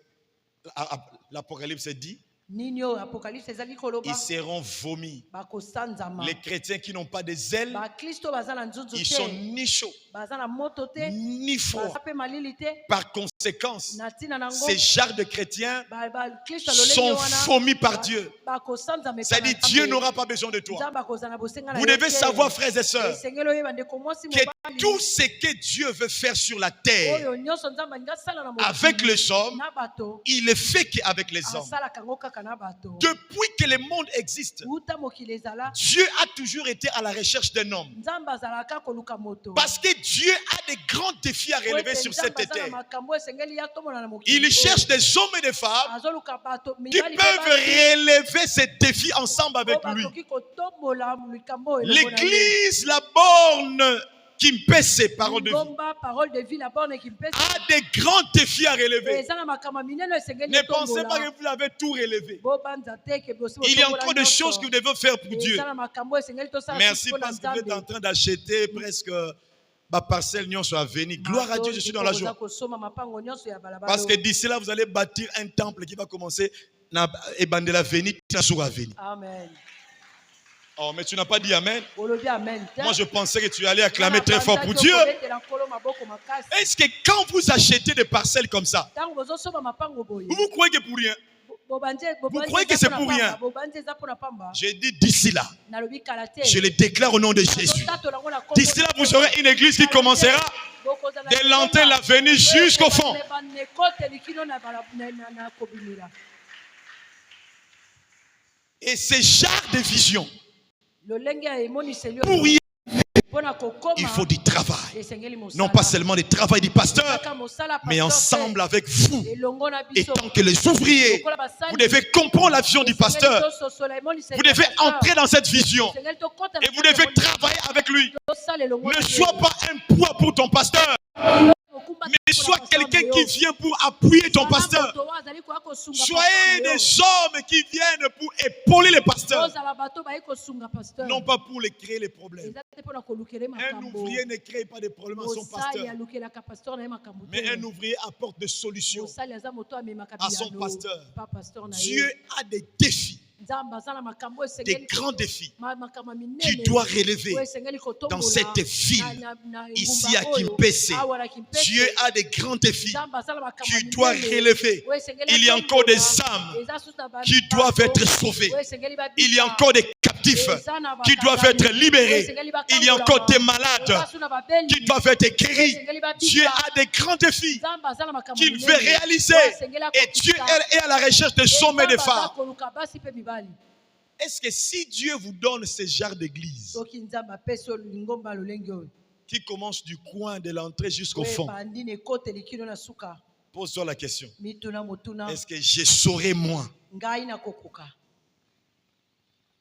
l'Apocalypse dit? Nini oyo apocalypse ezali koloba Ils seront vomis. bakosanzama. Les chrétiens qui n'ont pas des ailes, Bakristo baza na nzunzu ils sont te, ni chauds, baza na moto te, ni froids. baza pe malili te. Par conséquence, Na ntina nango ces genres de chrétiens bakristo sont lolenge wana vomis par Dieu. bakosanzama epa C'est-à-dire, na Dieu Nzambe. n'aura pas besoin de toi. Nzambe akozala na bosenga na Vous yo devez te. savoir, frères et sœurs, Esengeli oyeba ndeko mwasi que mobali tout ce que Dieu veut faire sur la terre oyo nyonso Nzambe alingi asala na mokili avec les hommes, na bato il le fait qu'avec les hommes. asalaka yango kaka na bato. Depuis que le monde existe, Uta mokili ezala Dieu a toujours été à la recherche d'un homme. Nzambe azalaka koluka moto. Parce que Dieu a des grands défis à relever sur cette Nzambe aza na terre. makambo esengeli ya tomona na mokili Il oyo. cherche des hommes et des femmes Azoluka bato qui mibali pe peuvent basi, relever ces défis ensemble avec oyo lui. bakoki kotombola likambo oyo elongo na ye. L'église, la borne qui me pèse ces paroles de vie, Ngomba, parole de vie la borne qui me pèse. a des grands défis à relever. Eza na makambo minene esengeli Ne pensez pas etombola. que vous avez tout relevé. Bobanza te ke bosi Il y a botombola encore des nyonso. choses que vous devez faire pour Dieu. Eza na makambo esengeli tosala Merci mpona parce que vous êtes en Nzambe. train d'acheter presque ma parcelle nyonso à venir. Gloire à Dieu, je suis dans la joie. Kosoma mapango nyonso ya balabala. Parce que d'ici là, vous allez bâtir un temple qui va commencer et bander la venir, sur la venir. Amen. Oh, mais tu n'as pas dit Amen. Olobi amen. Moi, je pensais que tu allais acclamer très fort pour Dieu. Est-ce que quand vous achetez des parcelles comme ça, vous croyez que pour rien? Vous croyez que c'est pour rien? J'ai dit d'ici là, je le déclare au nom de Jésus. D'ici là, vous aurez une église qui commencera de l'entrée la venue jusqu'au fond. Et ces genres de visions, pour y il faut du travail. Non pas seulement du travail du pasteur, mais ensemble avec vous. Et tant que les ouvriers, vous devez comprendre la vision du pasteur. Vous devez entrer dans cette vision. Et vous devez travailler avec lui. Ne sois pas un poids pour ton pasteur, mais sois quelqu'un qui vient pour appuyer ton pasteur. Soyez des hommes qui viennent pour épauler les pasteurs, non pas pour les créer les problèmes. Un ouvrier ne crée pas de problèmes à son pasteur, mais un ouvrier apporte des solutions à son pasteur. Dieu a des défis, des grands défis tu dois relever dans cette ville, ici à Kimpese. Dieu a des grands défis tu dois relever. Il y a encore des âmes qui doivent être sauvées. Il y a encore des captifs qui doivent être libérés. Il y a encore des malades qui doivent être guéris. Dieu a des grands défis qu'il veut réaliser. Et Dieu est à la recherche des hommes et des femmes. Est-ce que si Dieu vous donne ce genre d'église qui commence du coin de l'entrée jusqu'au fond, pose-toi la question. Est-ce que je saurais moi,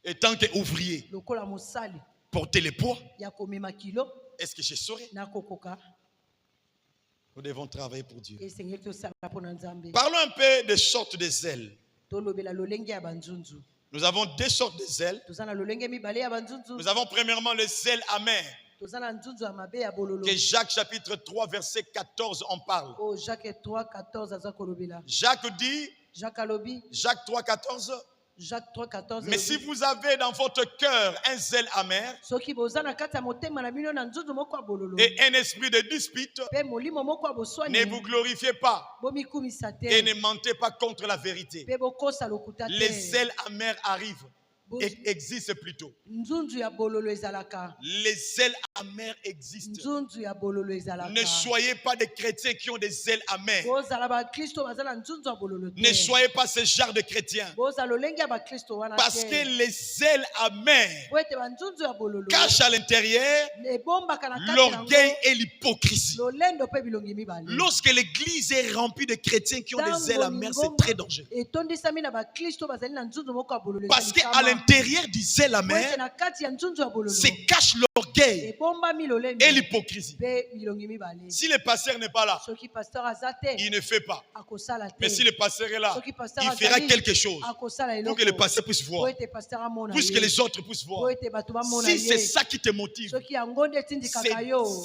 étant qu'ouvrier, porter les poids? Est-ce que je saurais? Nous devons travailler pour Dieu. Parlons un peu des sortes de zèles. Nous avons deux sortes de zèles. Nous avons premièrement le zèle amer. toza na nzunzu ya mabe ya bololo. Que Jacques chapitre 3 verset 14 en parle. Oh, Jacques 3:14 aza kolobela. Jacques dit, Jacques alobi, Jacques 3:14, Jacques 3:14. mais si vous avez dans votre cœur un zèle amer soki boza na kati ya motema na bino na nzunzu moko ya bololo et un esprit de dispute, pe molimo moko ya boswani, ne vous glorifiez pas bomikumisa et te ne mentez pas contre la vérité. pe bokosa lokuta Les te. zèles amers arrivent et existent plutôt. Nzunzu ya bololo ezalaka. Les zèles amers existent. Nzunzu ya bololo ezalaka. Ne soyez pas des chrétiens qui ont des zèles amers. bozala bakristo baza na nzunzu ya bololo te. Ne soyez pas ce genre de chrétiens. bozala lolenge ya bakristo wana te. Parce que les zèles amers po ete banzunzu ya bololo cachent à l'intérieur ebombaka na kati l'orgueil et l'hypocrisie. lolendo pe bilongi mibale. Lorsque l'église est remplie de chrétiens qui ont des zèles amers, c'est très dangereux. etondisami na bakristo bazali na nzunzu moko ya bololo. Parce qu'à l'intérieur du zèle amer na kati ya nzunzu ya bololo se cache l'orgueil ebombami lolendo et l'hypocrisie. pe bilongi mibale. Si le pasteur n'est pas là, soki pasteur aza te il ne fait pas. akosala te. Mais si le pasteur est là, soki pasteur il fera azali, quelque chose akosala pour eloko que le pasteur puisse po voir, ete pasteur amona pour que ye. les autres puissent po voir. ete bato bamona Si c'est ye. ça qui te motive, soki yango nde etindikaka yo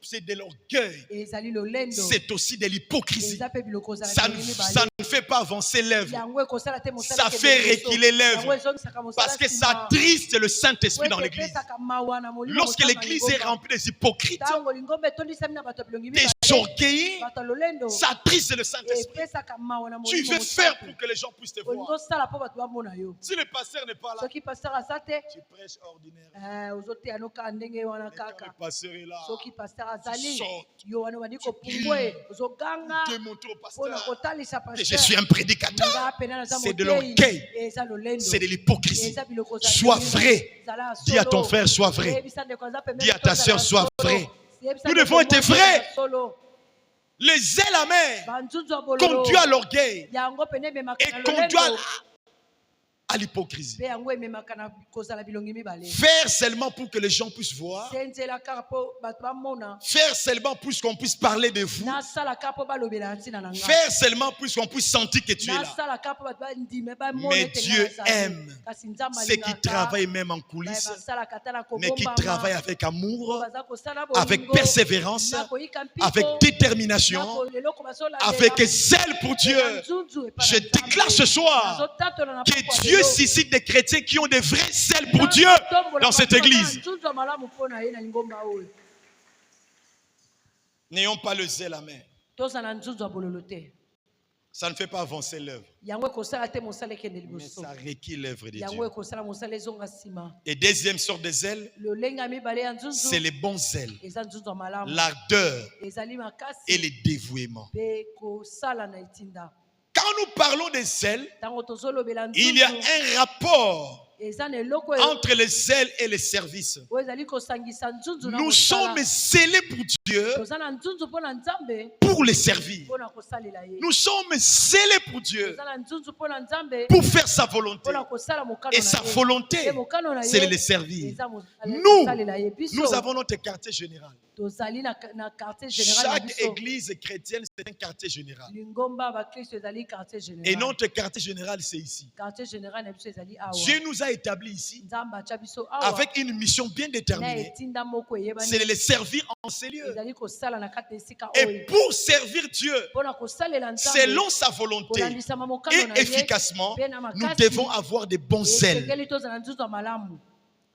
c'est de l'orgueil, ezali lolendo c'est aussi de l'hypocrisie. eza pe biloko ozala Ça bilongi mibale. ne fait pas avancer l'œuvre, yango ekosala te mosala ça ekende fait liboso. reculer l'œuvre. Yango ezongisaka mosala Parce que nsima. ça attriste le Saint-Esprit Po dans ete l'église. epesaka mawa na molimo Lorsque kotanga l'église est lingomba. remplie des hypocrites, ntango lingomba etondisami na bato ya bilongi des mibale, orgueillés, bato ya lolendo ça attriste le Saint-Esprit. epesaka mawa na Tu molimo veux faire mosantu. pour que les gens puissent te olingi voir. osala mpo bato bamona yo. Si le pasteur n'est pas là, soki pasteur aza te tu prêches ordinaire. ozoteya noka ndenge wana Mais quand le kaka. pasteur est là, soki pasteur azali Saute. yo wana obandi kopumbwe ozoganga démontre au mpona pasteur kotalisa que je suis un prédicateur. nga pena naza C'est de moteyi. l'orgueil. eza lolendo C'est de l'hypocrisie. eza biloko za Sois bilongi. vrai. Zala Dis à solo. ton frère, sois vrai. Yebisa ndeko aza pembeni Dis à ta tozala sœur, sois solo. vrai. Yebisa Nous ndeko devons être mwasi vrais. tozala solo. Les zèles amers banzunzu ya bololo conduisent à l'orgueil yango pene ememaka et na conduisent lolendo à l'hypocrisie. mpe yango ememaka na kozala bilongi mibale. Faire seulement pour que les gens puissent voir. se nzela kaka mpo bato bamona. Faire seulement pour qu'on puisse parler de vous. nasala kaka mpo balobela na ntina na nga. Faire seulement pour qu'on puisse sentir que tu es là. nasala kaka mpo bato bandime bamona Mais ete nga Dieu nazali. aime kasi nzambe ceux qui alingaka travaillent même en coulisses, basalaka ata na mais qui kobombama. travaillent avec amour, baza kosala avec bolingo, persévérance, na koyika mpiko, avec détermination, na eloko bazolandela, avec zèle pour Dieu. na nzunzu epai Je na Nzambe. déclare ce soir Nazotatola na que pokwa Dieu lelo. suscite des chrétiens qui ont des vrais zèles pour Dieu Tombola dans cette bato baza na église. nzunzu ya malamu mpo na ye na lingomba oyo. N'ayons pas le zèle amer. toza na nzunzu ya bololo te. Ça ne fait pas avancer l'œuvre, yango ekosala te mosala ekende mais liboso. ça requiert l'œuvre de yango Dieu. ekosala mosala ezonga nsima. Et deuxième sorte de zèle, lolenge ya mibale ya nzunzu c'est les bons zèles, eza nzunzu ya malamu, l'ardeur ezali makasi et le dévouement. mpe kosala na etinda. Quand nous parlons de zèle, ntango tozolobela il y a nzunzu un rapport eza na eloko entre le zèle et le service. oyo ezali kosangisa nzunzu na Nous kosala. sommes zélés pour Dieu toza na nzunzu mpo na nzambe pour le servir. mpo na kosalela ye. Nous sommes zélés pour Dieu toza na nzunzu mpo na nzambe pour faire sa volonté. mpo na kosala mokano Et na sa ye. volonté, Ye mokano na c'est de ye le servir. eza Nous, kosalela ye. Biso, nous avons notre quartier général. tozali na quartier général na Chaque biso. église chrétienne, c'est un quartier général. lingomba bakristo ezali quartier Et général. notre quartier général, c'est ici. quartier général na biso ezali awa. Dieu nous a établis ici nzambe atya biso awa avec une mission bien na déterminée. etinda moko eyebani C'est de les servir en ces lieux. ezali kosala na kati ya esika Et oyo pour servir Dieu, mpo na kosalela nzambe selon sa volonté kolandisama mokano na et ye efficacement, mpe na nous makasi devons avoir des bons zèles. esengeli tozala nzunzu ya malamu.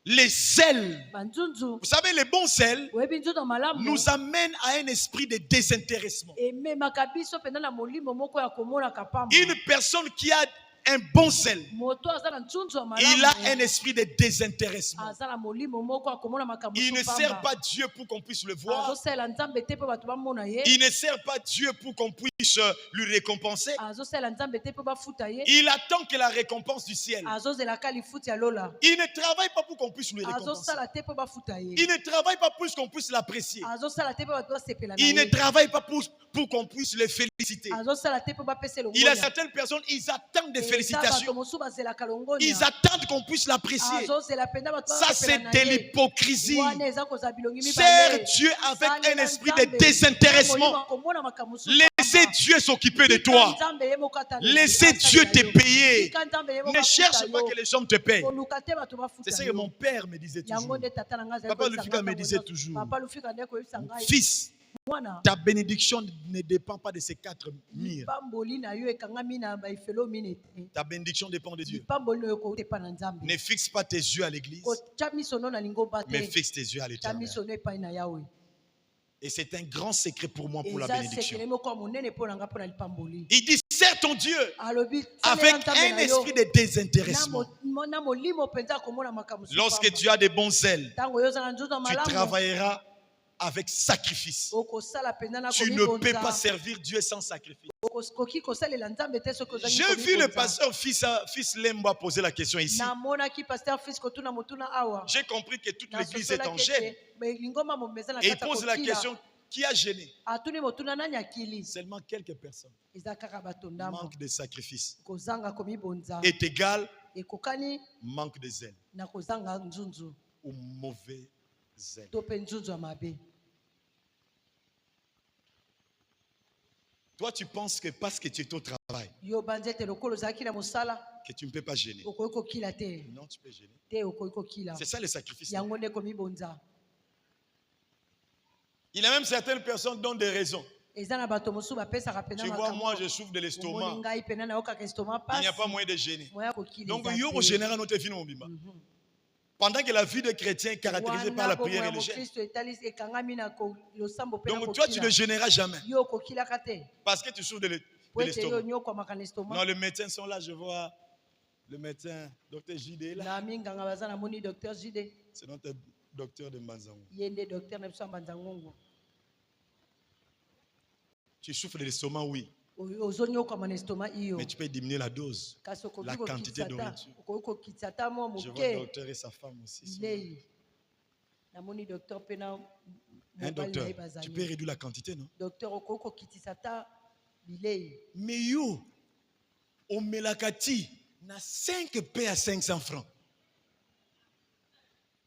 Les zèles, banzunzu vous savez, les bons zèles oyebi nzunzu ya malamu nous amènent à un esprit de désintéressement. ememaka biso mpenza na molimo moko ya komonaka pamba. Une personne qui a un bon zèle, moto aza na nzunzu ya il a un malamu esprit de désintéressement. aza na molimo moko ya komona makambo Il ne so sert pamba. pas Dieu pour qu'on puisse le voir. azosalela nzambe te mpo bato bamona ye. Il ne sert pas Dieu pour qu'on puisse lui récompenser. azosalela nzambe te mpo bafuta ye. Il attend que la récompense du ciel. azozelaka lifuti ya lola. Il ne travaille pas pour qu'on puisse lui récompenser. azosala te mpo bafuta ye. Il ne travaille pas pour qu'on puisse l'apprécier. azosala te mpo bato basepela na Il ne ye. travaille pas pour qu'on puisse le féliciter. azosala te mpo bapesa Il y a elongonia. certaines personnes, ils attendent des bato félicitations. mosusu bazelaka longonia. Ils attendent qu'on puisse l'apprécier. azozela mpenza bato Ça, c'est basepela na de ye. l'hypocrisie. wana eza kozala bilongi Sers mibale. Dieu avec un Salela esprit Nzambe, de désintéressement. molimo ya komona makambo so Les pamba. Laissez Dieu s'occuper de toi. Laissez Dieu te payer. Ne cherche pas que les hommes te payent. C'est ce que mon père me disait toujours. Papa Lufika me disait toujours. Fils, ta bénédiction ne dépend pas de ces 4 murs. Ta bénédiction dépend de Dieu. Ne fixe pas tes yeux à l'église, mais fixe tes yeux à l'Éternel. Et c'est un grand secret pour moi pour la bénédiction. Il dit, sers ton Dieu avec un esprit de désintéressement. Lorsque tu as des bons ailes, tu travailleras avec sacrifice. Tu ne peux pas servir Dieu sans sacrifice. J'ai vu le pasteur fils Lemba poser la question ici. J'ai compris que toute l'église est en gêne. Et il pose la question, qui a gêné? Seulement quelques personnes. Manque de sacrifice est égal manque de zèle ou mauvais zèle. Toi, tu penses que parce que tu es au travail, que tu ne peux pas gêner. Non, tu peux gêner. C'est ça le sacrifice. Il y a même certaines personnes qui donnent des raisons. Tu vois, moi, je souffre de l'estomac. Il n'y a pas moyen de gêner. Donc, il y a au général notre vie. Pendant que la vie de chrétien est caractérisée par la prière et le jeûne. Donc toi, tu ne gêneras jamais. Parce que tu souffres de l'estomac. Non, les médecins sont là, je vois le médecin, docteur JD est là. C'est notre docteur de Mbanzango. Tu souffres de l'estomac, oui. Mais tu peux diminuer la dose, la quantité de nourriture. Je vois le docteur et sa femme aussi. Un docteur, tu peux réduire la quantité, non? Mais yo, au Melakati, na 5 paix à 500 francs.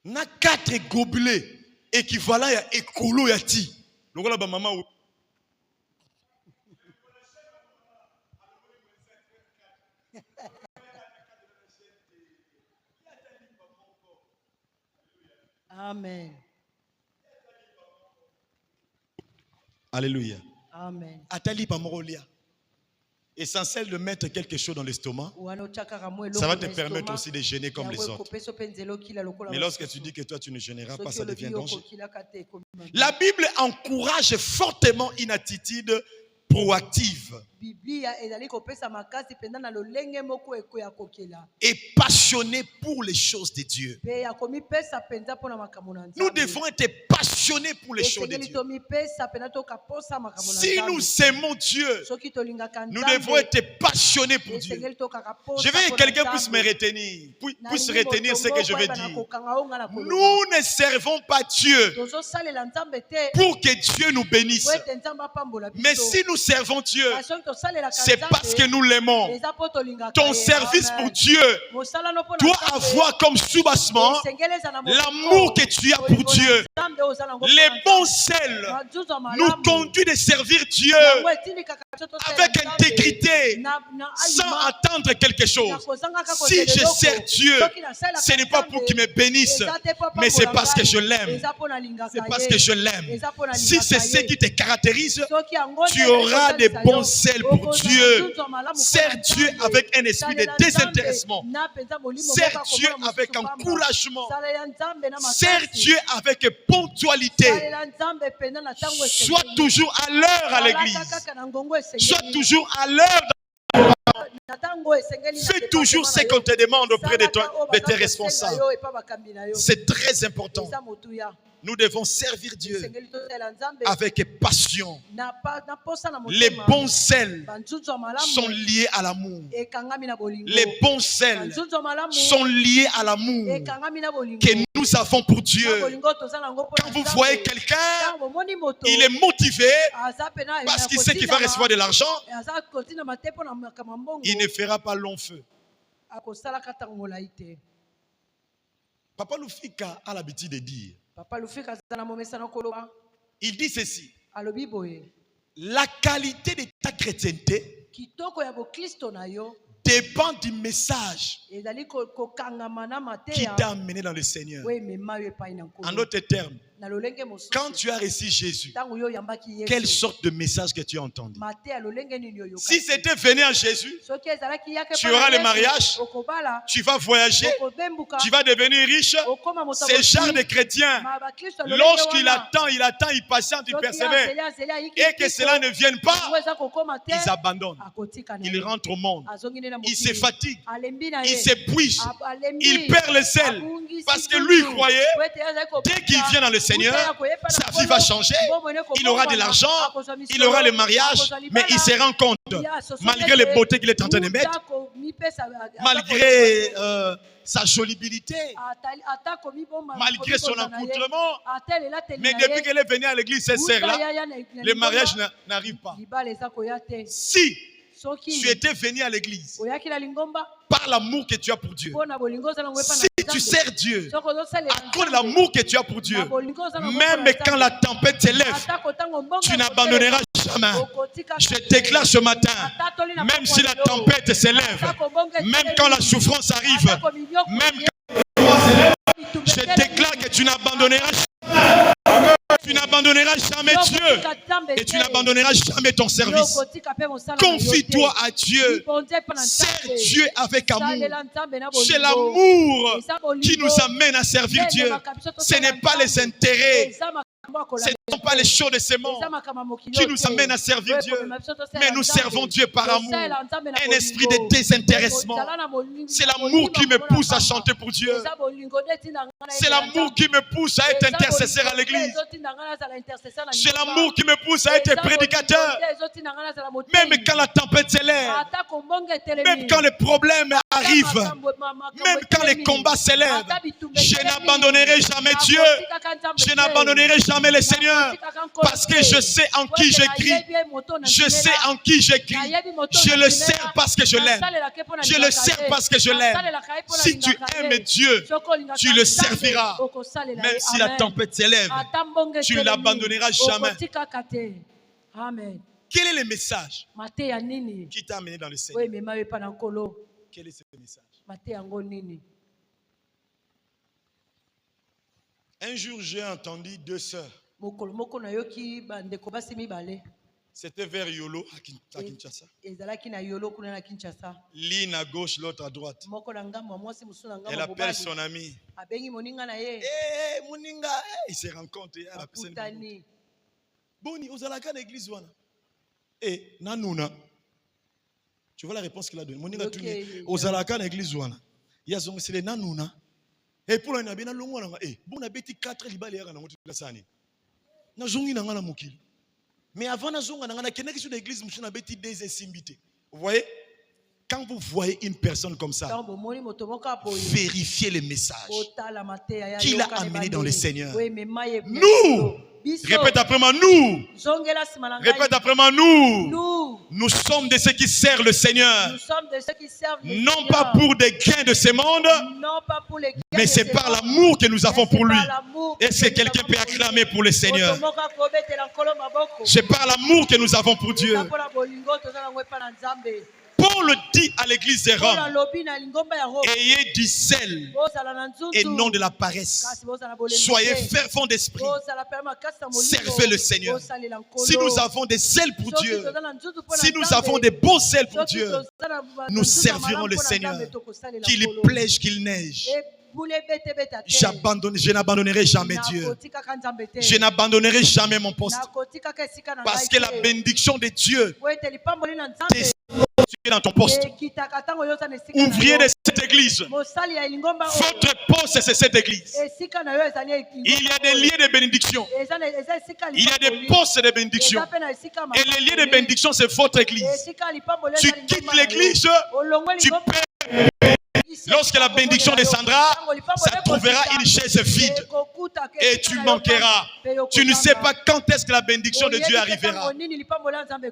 Na 4 gobelets équivalents à écolo yati. Donc là, maman. Amen. Alléluia. Amen. Atali pamolia. Essentiel de mettre quelque chose dans l'estomac. Ça va te permettre aussi de gêner comme les autres. Mais lorsque tu dis que toi tu ne gêneras pas, ça devient dangereux. La Bible encourage fortement une attitude proactive et passionnée pour les choses de Dieu. Nous devons être passionnés pour les choses de Dieu. Si nous aimons Dieu, nous devons être passionnés pour Dieu. Je veux que quelqu'un puisse me retenir, puisse retenir ce que je vais dire. Nous ne servons pas Dieu pour que Dieu nous bénisse. Mais si nous servons Dieu, c'est parce que nous l'aimons. Ton service pour Dieu doit avoir comme sous-bassement l'amour que tu as pour Dieu. Les bons sels nous conduisent de servir Dieu avec intégrité, sans attendre quelque chose. Si je sers Dieu, ce n'est pas pour qu'il me bénisse, mais c'est parce que je l'aime. C'est parce que je l'aime. Si c'est ce qui te caractérise, tu auras des bons sels pour Dieu. Sers Dieu avec un esprit de désintéressement. Sers Dieu avec encouragement. Sers Dieu avec ponctualité. Sois toujours à l'heure à l'église. Sois toujours à l'heure. Fais toujours ce qu'on te demande auprès de tes responsables. C'est très important. Nous devons servir Dieu avec passion. Les bons sels sont liés à l'amour. Les bons sels sont liés à l'amour que nous avons pour Dieu. Quand vous voyez quelqu'un, il est motivé parce qu'il sait qu'il va recevoir de l'argent, il ne fera pas long feu. Papa Lufika a l'habitude de dire, il dit ceci: La qualité de ta chrétienté kitoko ya bokristo na yo dépend du message ezali kokangama na qui mateya t'a amené dans le Seigneur. oemema yo epai na En nkolo d'autres termes, na lolenge mosusu quand tu as reçu Jésus, ntango yo oyambaki quelle yesu sorte de message que tu as entendu? mateya lolenge nini oyoka Si c'était venu en Jésus, soki ezalaki yake tu epai na auras le Yesu, mariage, okobala tu vas voyager, okobembuka tu vas devenir riche. okoma moto Ce genre de chrétien, ma bakristo ya lolenge lorsqu'il wana, attend, il patiente, il soki persévère, azeli ayiki et que cela ne vienne pas, yango eza kokoma te ils abandonnent. akotika na Ils ye. rentrent au monde. azongi nde na Ils se mokili. fatiguent. alembi na Ils ye s'épuisent. alembi Il perd le sel. abungisi Parce que tutu. lui croyait, Po ete azali dès kobika, qu'il vient dans le Seigneur, buta ya koyepa na sa nkolo, vie va changer. mbongo ene Il aura de kobongwana, l'argent, akozwa misolo, il aura le mariage, akozwa mais il se rend compte, malgré les beautés qu'il est en train de mettre, malgré sa jolibilité, malgré son accoutrement, mais depuis qu'elle est venue à l'église, cette sœur-là, le mariage n'arrive pas. Si tu étais venu à l'église par l'amour que tu as pour Dieu, si tu sers Dieu à cause de l'amour que tu as pour Dieu, même quand la tempête s'élève, tu n'abandonneras jamais. Je déclare ce matin, même si la tempête s'élève, même quand la souffrance arrive, même quand je déclare que tu n'abandonneras jamais. Tu n'abandonneras jamais Dieu et tu n'abandonneras jamais ton service. Confie-toi à Dieu. Sers Dieu avec amour. C'est l'amour qui nous amène à servir Dieu. Ce n'est pas les intérêts. Ce ne sont pas les choses de ce monde qui nous amènent à servir Dieu. Mais nous servons Dieu par amour. Un esprit de désintéressement. C'est l'amour qui me pousse à chanter pour Dieu. C'est l'amour qui me pousse à être intercesseur à l'église. C'est l'amour qui me pousse à être prédicateur. Même quand la tempête s'élève, même quand les problèmes arrivent, même quand les combats s'élèvent, je n'abandonnerai jamais Dieu. Je n'abandonnerai jamais le Seigneur, parce que je sais en qui j'écris. Je sais en qui j'écris. Je le sers parce que je l'aime. Je le sers parce que je l'aime. Si tu aimes Dieu, tu le serviras. Même si la tempête s'élève, tu ne l'abandonneras jamais. Amen. Quel est le message qui t'a amené dans le Seigneur? Quel est ce message? Un jour, j'ai entendu deux sœurs. C'était vers Yolo, à Kinshasa. L'une à gauche, l'autre à droite. Elle appelle son ami. Eh, Moninga, ils se rencontrent. Boni, aux alaka l'église. Eh, Nanouna. Tu vois la réponse qu'il a donnée. Moninga, aux alaka l'église. Il y a c'est les Nanouna. Et pour la bien longue, bon abeti 4 libales na motu sani. Na zongi na ngana mokili. Mais avant na zonga na ngana kenaki sur l'église musu na beti des insimbité. Vous voyez? Quand vous voyez une personne comme ça, vérifiez les messages qu'il a amené dans le Seigneur. Nous, répète après moi, nous. Répète après moi, nous. Nous sommes de ceux qui servent le Seigneur. Non pas pour des gains de ce monde, mais c'est par l'amour que nous avons pour lui. Est-ce que quelqu'un peut acclamer pour le Seigneur? C'est par l'amour que nous avons pour Dieu. Paul dit à l'église de Rome, ayez du zèle et non de la paresse. Soyez fervents d'esprit. Servez le Seigneur. Si nous avons des zèles pour Dieu, si nous avons des bons zèles pour Dieu, nous servirons le Seigneur. Qu'il plaise, qu'il neige. Je n'abandonnerai jamais Dieu. Je n'abandonnerai jamais mon poste. Parce que la bénédiction de Dieu est dans ton poste. Ouvrier de cette église. Votre poste, c'est cette église. Il y a des liens de bénédiction. Il y a des postes de bénédiction. Et les liens de bénédiction, c'est votre église. Tu quittes l'église, tu perds. Lorsque la bénédiction descendra, ça trouvera une chaise vide et tu manqueras. Tu ne sais pas quand est-ce que la bénédiction de Dieu arrivera.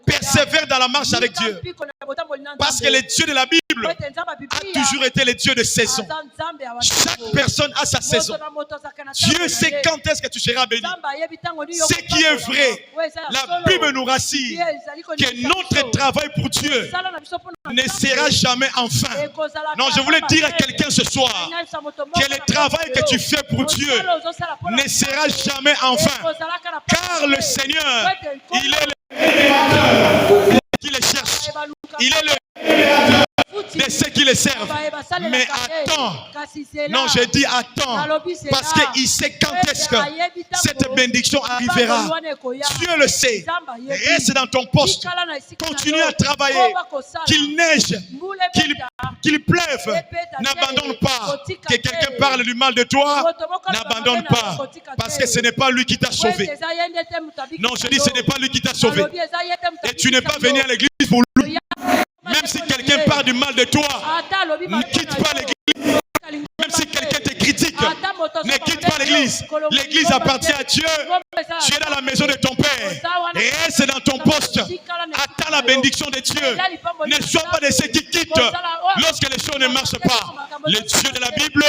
Persévère dans la marche avec Dieu. Parce que le Dieu de la Bible Bible a toujours été le Dieu de saison. Chaque personne a sa saison. Dieu sait quand est-ce que tu seras béni. Ce qui est vrai, la Bible nous rassure que notre travail pour Dieu ne sera jamais en vain. Non, je voulais dire à quelqu'un ce soir que le travail que tu fais pour Dieu ne sera jamais en vain. Car le Seigneur, il est le qui le cherche. Il est le de ceux qui le servent. Mais attends. Non, je dis attends. Parce qu'il sait quand est-ce que cette bénédiction arrivera. Dieu le sait. Reste dans ton poste. Continue à travailler. Qu'il neige, qu'il pleuve. N'abandonne pas. Que quelqu'un parle du mal de toi. N'abandonne pas. Parce que ce n'est pas lui qui t'a sauvé. Non, je dis ce n'est pas lui qui t'a sauvé. Et tu n'es pas venu à l'église pour lui. Même si quelqu'un parle du mal de toi, ne quitte pas l'église. Même si quelqu'un te critique, ne quitte pas l'église. L'église appartient à Dieu. Tu es dans la maison de ton Père. Reste dans ton poste. Attends la bénédiction de Dieu. Ne sois pas de ceux qui quittent lorsque les choses ne marchent pas. Le Dieu de la Bible,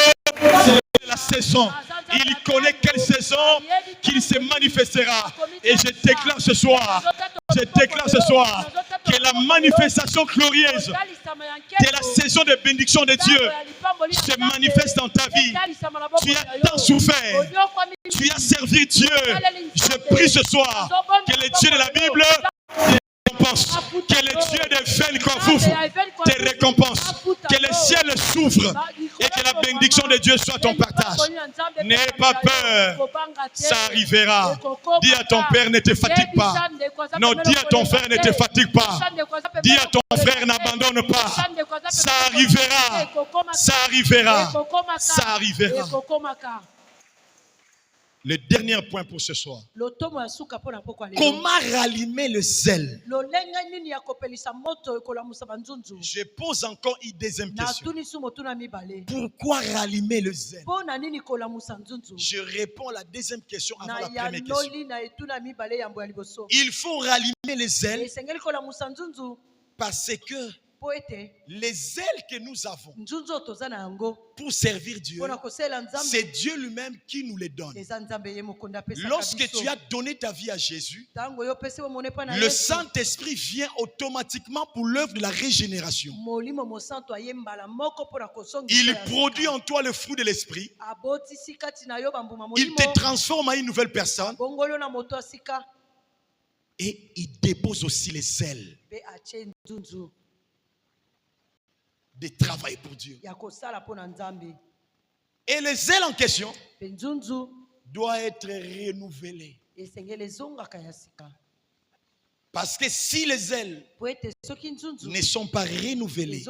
c'est la saison. Il connaît quelle saison qu'il se manifestera. Et je déclare ce soir, que la manifestation glorieuse de la saison de bénédiction de Dieu se manifeste dans ta vie. Tu as tant souffert. Tu as servi Dieu. Je prie ce soir que le Dieu de la Bible te récompense. Que le Dieu de Venkofouf te récompense. Que le ciel s'ouvre et que la bénédiction de Dieu soit ton partage. N'aie pas peur. Ça arrivera. Dis à ton père, ne te fatigue pas. Non, dis à ton frère, ne te fatigue pas. Dis à ton frère, n'abandonne pas. Ça arrivera. Ça arrivera. Ça arrivera. Le dernier point pour ce soir. Comment rallumer le zèle? Je pose encore une deuxième question. Pourquoi rallumer le zèle? Je réponds à la deuxième question avant la première question. Il faut rallumer le zèle parce que les zèles que nous avons pour servir Dieu, c'est Dieu lui-même qui nous les donne. Lorsque tu as donné ta vie à Jésus, le Saint-Esprit vient automatiquement pour l'œuvre de la régénération. Il produit en toi le fruit de l'Esprit. Il te transforme en une nouvelle personne. Et il dépose aussi les zèles de travail pour Dieu. Et le zèle en question doit être renouvelé. Parce que si les zèles ne sont pas renouvelés,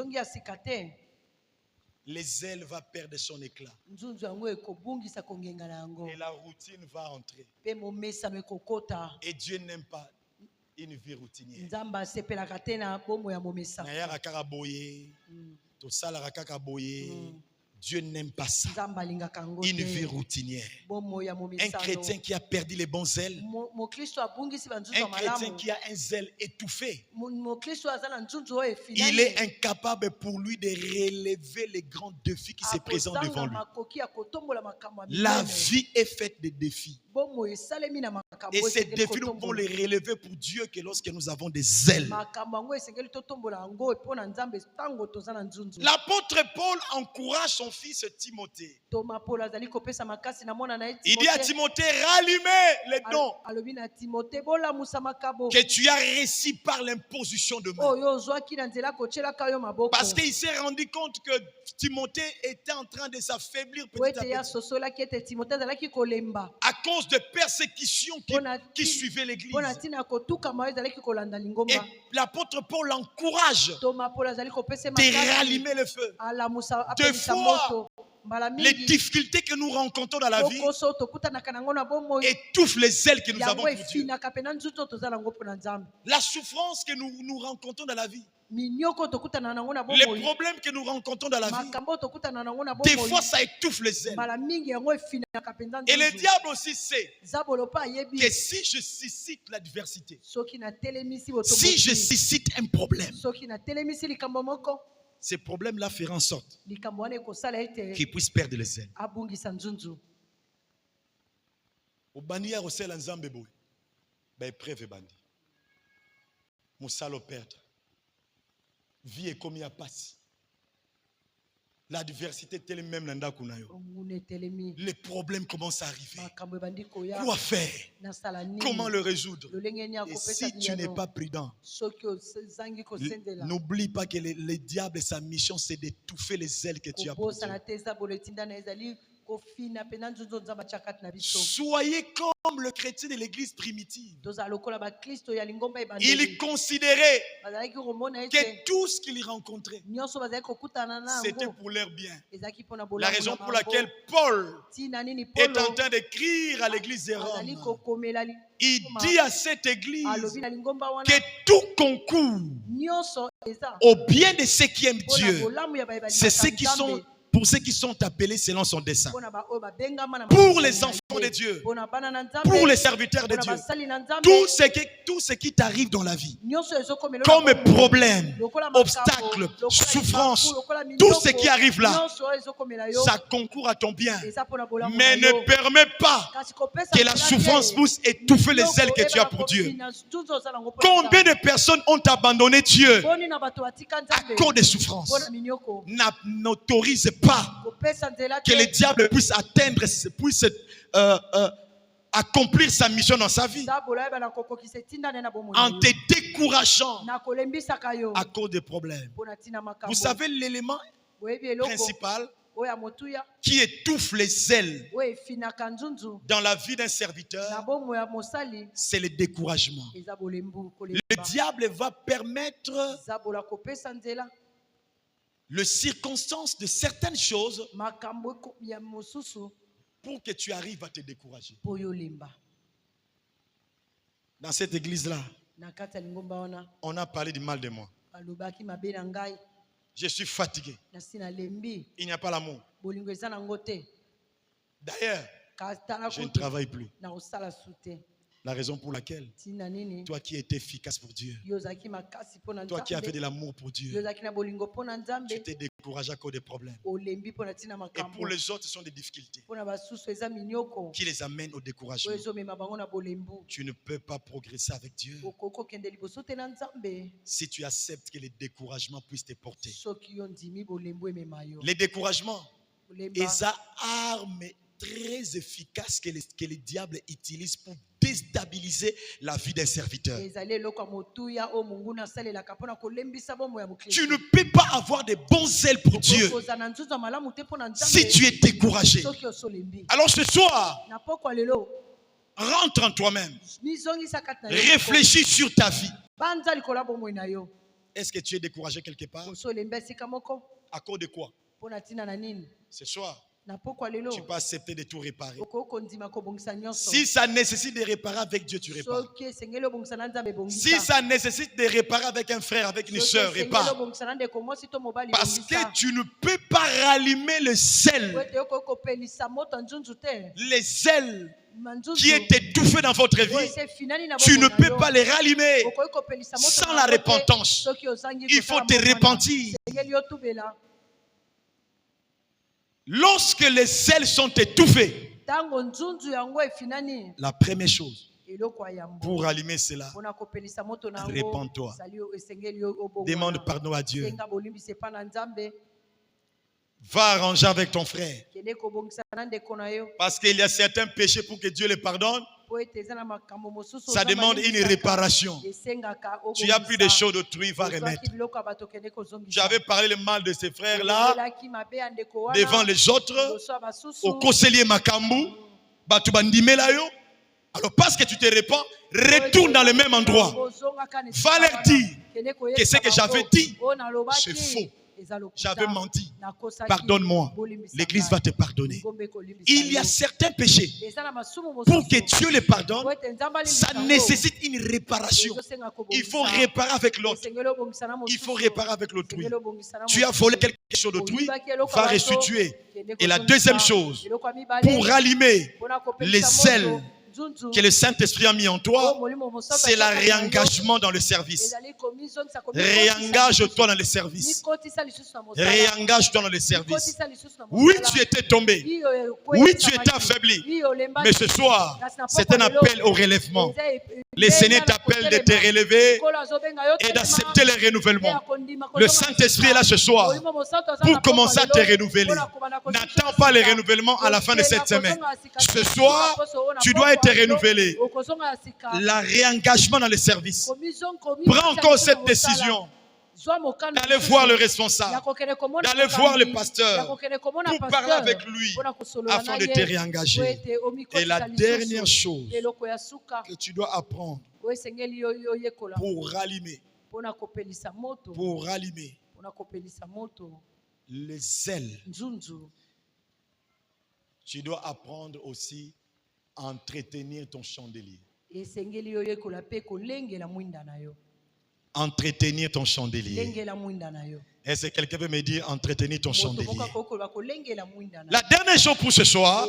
les zèles vont perdre son éclat. Et la routine va entrer. Et Dieu n'aime pas une vie routinière. Dieu n'aime pas ça. Une vie routinière. Un chrétien qui a perdu les bons zèles. Un chrétien qui a un zèle étouffé. Il est incapable pour lui de relever les grands défis qui se présentent devant lui. La vie est faite de défis. Et ces défis, nous pouvons les relever pour Dieu que lorsque nous avons des zèles. L'apôtre Paul encourage son fils Timothée. Il dit à Timothée, rallumez les dons que tu as reçus par l'imposition de main. Parce qu'il s'est rendu compte que Timothée était en train de s'affaiblir petit à petit. À cause de persécutions qui suivaient l'église. Et l'apôtre Paul l'encourage de rallumer le feu. Des fois, les difficultés que nous rencontrons dans la vie étouffent les zèles que nous avons pour Dieu. La souffrance que nous rencontrons dans la vie, les problèmes que nous rencontrons dans la vie, des fois ça étouffe les zèles. Et le diable aussi sait que si je suscite l'adversité, si je suscite un problème, ces problèmes-là feront en sorte likambo wana ekosala ete qu'ils puissent perdre les ailes. abungisa nzunzu. Obandi ya kosala nzambe boye. Ba épreuve bandi. Mosalo perdre. Vie est comme ya passe. L'adversité est même nanda kunayo. Les problèmes commencent à arriver. Quoi faire? Comment le résoudre? Et si tu n'es pas prudent, n'oublie pas que le diable, sa mission, c'est d'étouffer les ailes que tu as pour Dieu. Soyez comme le chrétien de l'église primitive. Il considérait que tout ce qu'il rencontrait, c'était pour leur bien. La raison pour laquelle Paul est en train d'écrire à l'église de Rome, il dit à cette église que tout concourt au bien de ceux qui aiment Dieu. C'est ceux qui sont, pour ceux qui sont appelés selon son dessein. Pour les enfants de Dieu, pour les serviteurs de Dieu, tout ce qui t'arrive dans la vie, comme problème, obstacle, souffrance, tout ce qui arrive là, ça concourt à ton bien. Mais ne permets pas que la souffrance puisse étouffer les ailes que tu as pour Dieu. Combien de personnes ont abandonné Dieu à cause des souffrances? N'autorise pas que le diable puisse atteindre, puisse accomplir sa mission dans sa vie en te décourageant à cause des problèmes. Vous savez l'élément principal qui étouffe les ailes dans la vie d'un serviteur, c'est le découragement. Le diable va permettre les circonstances de certaines choses pour que tu arrives à te décourager. Dans cette église-là, on a parlé du mal de moi. Je suis fatigué. Il n'y a pas l'amour. D'ailleurs, je ne travaille plus. La raison pour laquelle, toi qui étais efficace pour Dieu, toi qui avais de l'amour pour Dieu, tu t'es découragé à cause des problèmes. Et pour les autres, ce sont des difficultés qui les amènent au découragement. Tu ne peux pas progresser avec Dieu si tu acceptes que les découragements puissent te porter. Les découragements, les armes très efficaces que le diable utilise pour déstabiliser la vie d'un serviteur. Tu ne peux pas avoir de bons ailes pour Dieu si tu es découragé. Alors ce soir, rentre en toi-même. Réfléchis sur ta vie. Est-ce que tu es découragé quelque part? À cause de quoi? Ce soir, tu peux accepter de tout réparer. Si ça nécessite de réparer avec Dieu, tu répares. Si ça nécessite de réparer avec un frère, avec une soeur, répare. Parce que tu ne peux pas rallumer le sel, les ailes qui est étouffé dans votre vie. Tu ne peux pas les rallumer sans la repentance. Il faut te repentir. Lorsque les ailes sont étouffées, la première chose pour allumer cela, répands-toi. Demande pardon à Dieu. Va arranger avec ton frère. Parce qu'il y a certains péchés pour que Dieu les pardonne. Ça demande une réparation. Tu as plus de choses d'autrui, va remettre. J'avais parlé le mal de ces frères-là devant les autres, au conseiller Makambu, alors parce que tu te répands, retourne dans le même endroit. Va leur dire que ce que j'avais dit, c'est faux. J'avais menti. Pardonne-moi. L'église va te pardonner. Il y a certains péchés. Pour que Dieu les pardonne, ça nécessite une réparation. Il faut réparer avec l'autre. Il faut réparer avec l'autrui. Tu as volé quelque chose d'autrui, va restituer. Et la deuxième chose, pour rallumer les ailes que le Saint-Esprit a mis en toi, c'est le réengagement dans le service. Réengage-toi dans le service. Réengage-toi dans le service. Oui, tu étais tombé. Oui, tu étais affaibli. Mais ce soir, c'est un appel au relèvement. Le Seigneur t'appelle de te relever et d'accepter le renouvellement. Le Saint-Esprit est là ce soir pour commencer à te renouveler. N'attends pas le renouvellement à la fin de cette semaine. Ce soir, tu dois être renouvelé. Le réengagement dans le service. Prends encore cette décision d'aller voir le responsable, d'aller voir le pasteur pour parler avec lui afin de te réengager. Et la dernière chose que tu dois apprendre pour rallumer le zèle, tu dois apprendre aussi à entretenir ton chandelier. Entretenir ton chandelier. Est-ce que quelqu'un veut me dire entretenir ton chandelier? La dernière chose pour ce soir,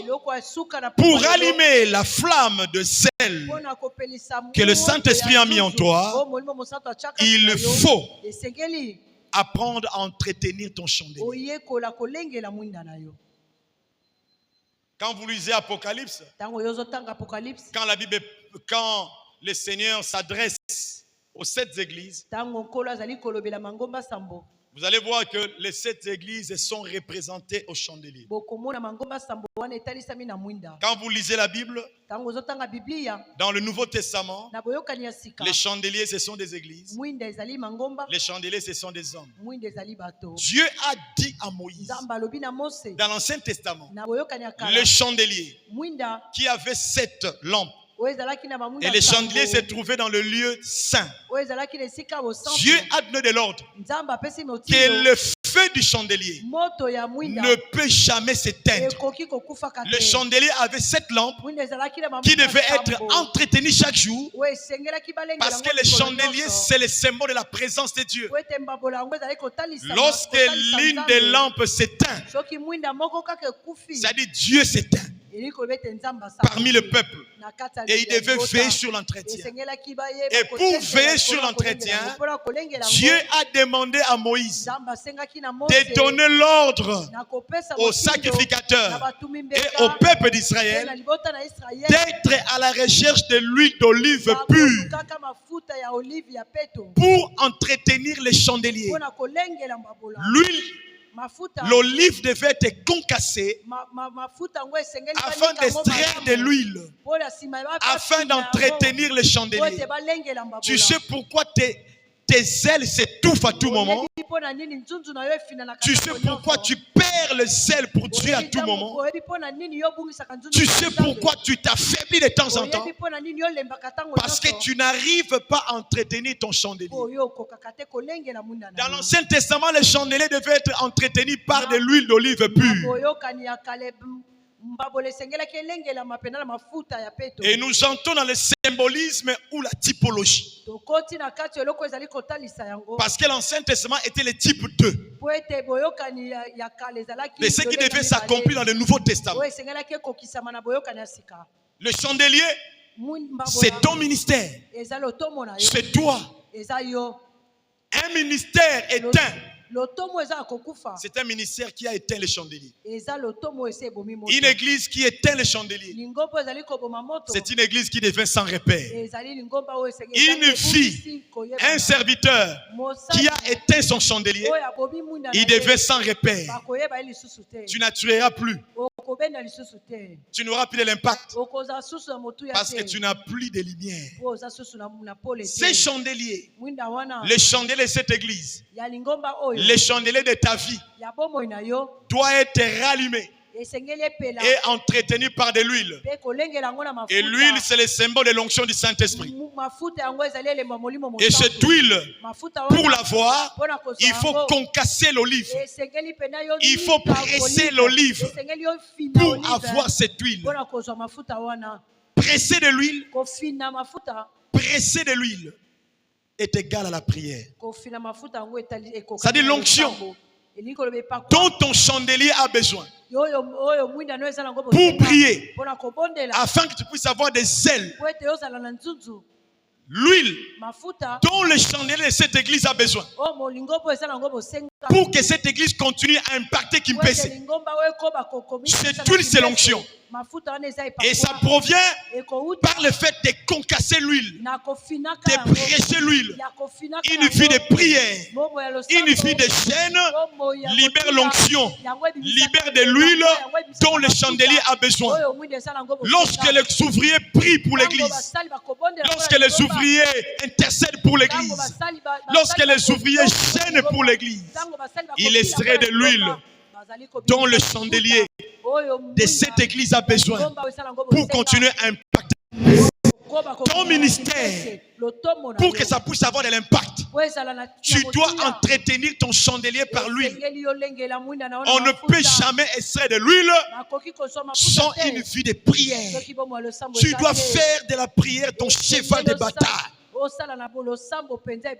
pour rallumer la flamme de zèle que le Saint-Esprit a mis en toi, il faut apprendre à entretenir ton chandelier. Quand vous lisez Apocalypse, quand le Seigneur s'adresse aux 7 églises, vous allez voir que les 7 églises sont représentées au chandelier. Quand vous lisez la Bible, dans le Nouveau Testament, les chandeliers, ce sont des églises. Les chandeliers, ce sont des hommes. Dieu a dit à Moïse, dans l'Ancien Testament, le chandelier qui avait 7 lampes, et les chandeliers se trouvaient dans le lieu saint. Dieu a donné de l'ordre que le feu du chandelier ne peut jamais s'éteindre. Le chandelier avait 7 lampes qui devaient être entretenues chaque jour, parce que le chandelier, c'est le symbole de la présence de Dieu. Lorsque l'une des lampes s'éteint, ça dit Dieu s'éteint parmi le peuple, et il devait veiller sur l'entretien. Et pour veiller sur l'entretien, Dieu a demandé à Moïse de donner l'ordre aux sacrificateurs et au peuple d'Israël d'être à la recherche de l'huile d'olive pure pour entretenir les chandeliers. L'olive devait être concassée afin d'extraire de l'huile, afin d'entretenir les chandeliers. Tu sais pourquoi tes ailes s'étouffent à tout moment? Tu sais pourquoi tu perds le zèle pour Dieu à tout moment? Tu sais pourquoi tu t'affaiblis de temps en temps? Parce que tu n'arrives pas à entretenir ton chandelier. Dans l'Ancien Testament, les chandeliers devaient être entretenus par de l'huile d'olive pure. Et nous entrons dans le symbolisme ou la typologie. Parce que l'Ancien Testament était le type 2 de ce qui devait s'accomplir dans le Nouveau Testament. Le chandelier, c'est ton ministère. C'est toi. Un ministère éteint, c'est un ministère qui a éteint les chandeliers. Une église qui éteint les chandeliers, c'est une église qui devient sans repère. Une fille, un serviteur qui a éteint son chandelier, il devient sans repère. Tu n'attireras plus. Tu n'auras plus de l'impact parce que tu n'as plus de lumière. Ces chandeliers, les chandeliers de cette église, les chandeliers de ta vie doivent être rallumés et entretenus par de l'huile. Et l'huile, c'est le symbole de l'onction du Saint-Esprit. Et cette huile, pour l'avoir, il faut concasser l'olive. Il faut presser l'olive pour avoir cette huile. Presser de l'huile, presser de l'huile est égal à la prière. C'est-à-dire l'onction dont ton chandelier a besoin. pour prier, afin que tu puisses avoir des ailes. L'huile dont le chandelier de cette église a besoin pour que cette église continue à impacter Kimpese. Cette huile, c'est l'onction. Et ça provient par le fait de concasser l'huile, de prêcher l'huile. Une vie de prière, une vie de chaîne libère l'onction, libère de l'huile dont le chandelier a besoin. Lorsque les ouvriers prient pour l'église, lorsque les ouvriers intercèdent pour l'église, lorsque les ouvriers chaînent pour l'église, il extrait de l'huile dont le chandelier de cette église a besoin pour continuer à impacter ton ministère. Pour que ça puisse avoir de l'impact, tu dois entretenir ton chandelier par l'huile. On ne peut jamais extraire de l'huile sans une vie de prière. Tu dois faire de la prière ton cheval de bataille.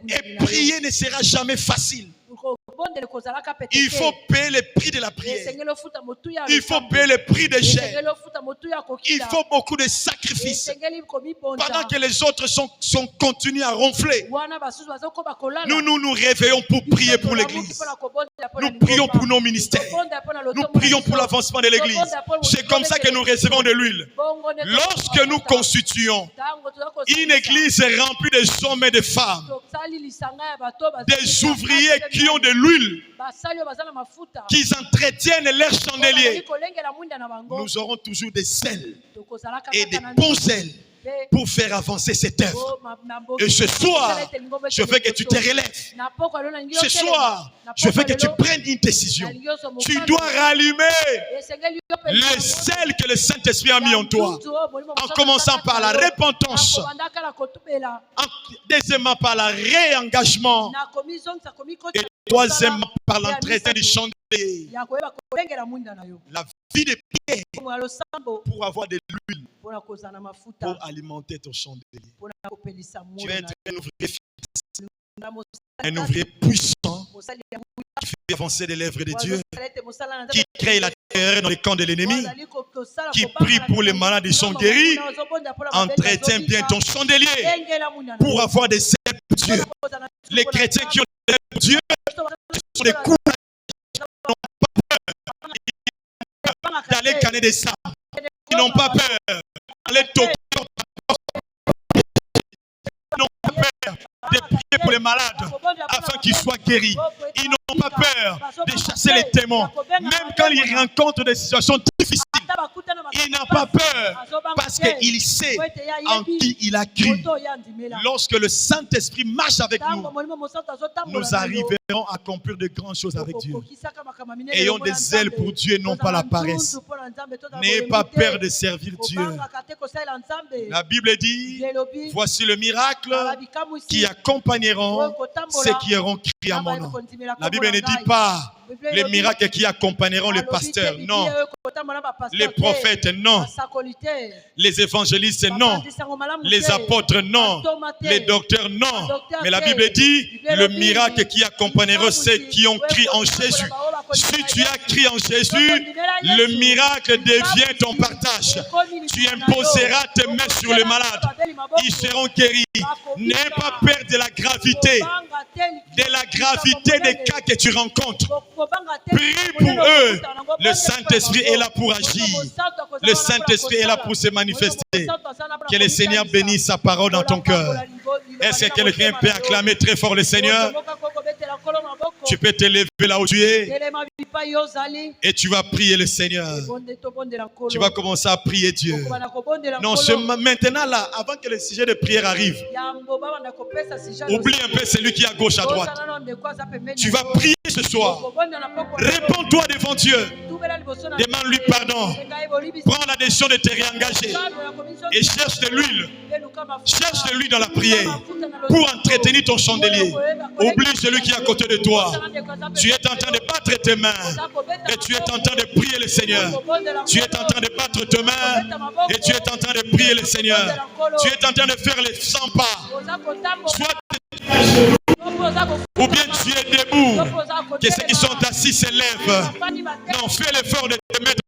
Et prier ne sera jamais facile. Il faut payer le prix de la prière. Il faut payer le prix des chaînes. Il faut beaucoup de sacrifices. Pendant que les autres sont continués à ronfler, nous réveillons pour prier pour l'église. Nous prions pour nos ministères. Nous prions pour l'avancement de l'église. C'est comme ça que nous recevons de l'huile. Lorsque nous constituons une église remplie de hommes et de femmes, des ouvriers qui ont de l'huile, qui entretiennent leur chandelier, nous aurons toujours des ailes et des bons ailes pour faire avancer cette œuvre. Et ce soir, je veux que tu te relèves. Ce soir, je veux que tu prennes une décision. Tu dois rallumer les ailes que le Saint-Esprit a mis en toi. En commençant par la repentance. Deuxièmement, par le réengagement. Et troisièmement, par l'entretien du chandelier. La vie de prière pour avoir de l'huile, pour alimenter ton chandelier. Tu vas être un ouvrier fidèle, un ouvrier puissant qui fait avancer les lèvres de Dieu, qui crée la terreur dans les camps de l'ennemi, qui prie pour les malades et sont guéris. Entretiens bien ton chandelier pour avoir des ailes pour Dieu. Les chrétiens qui ont des ailes pour Dieu sont des coups d'aller canner des sables. Ils n'ont pas peur d'aller toquer. Ils n'ont pas peur de prier pour les malades afin qu'ils soient guéris. Ils n'ont pas peur de chasser les démons. Même quand ils rencontrent des situations difficiles, il n'a pas peur parce qu'il sait en qui il a cru. Lorsque le Saint-Esprit marche avec nous, nous arriverons à accomplir de grandes choses avec Dieu. Ayons des ailes pour Dieu et non pas la paresse. N'ayez pas peur de servir Dieu. La Bible dit, voici le miracle qui accompagneront ceux qui auront crié à mon nom. La Bible ne dit pas les miracles qui accompagneront les pasteurs, non. Les prophètes, non. Les évangélistes, non. Les apôtres, non. Les docteurs, non. Mais la Bible dit le miracle qui accompagnera ceux qui ont crié en Jésus. Si tu as crié en Jésus, le miracle devient ton partage. Tu imposeras tes mains sur les malades. Ils seront guéris. N'aie pas peur de la gravité. De la gravité des cas que tu rencontres. Prie pour eux. Le Saint-Esprit est là pour agir. Le Saint-Esprit est là pour se manifester. Que le Seigneur bénisse sa parole dans ton cœur. Est-ce que quelqu'un peut acclamer très fort le Seigneur? Tu peux te lever là où tu es et tu vas prier le Seigneur. Tu vas commencer à prier Dieu. Non, c'est maintenant là, avant que le sujet de prière arrive. Oublie un peu celui qui est à gauche, à droite. Tu vas prier ce soir. Réponds-toi devant Dieu. Demande-lui pardon. Prends la décision de te réengager. Et cherche de l'huile. Cherche de l'huile dans la prière pour entretenir ton chandelier. Oublie celui qui est à côté de toi. Tu es en train de battre tes mains et tu es en train de prier le Seigneur. Tu es en train de battre tes mains et tu es en train de prier le Seigneur. Tu es en train de faire les 100 pas. Soit ou bien tu es debout, que ceux qui sont assis se lèvent. Non, fais l'effort de te mettre.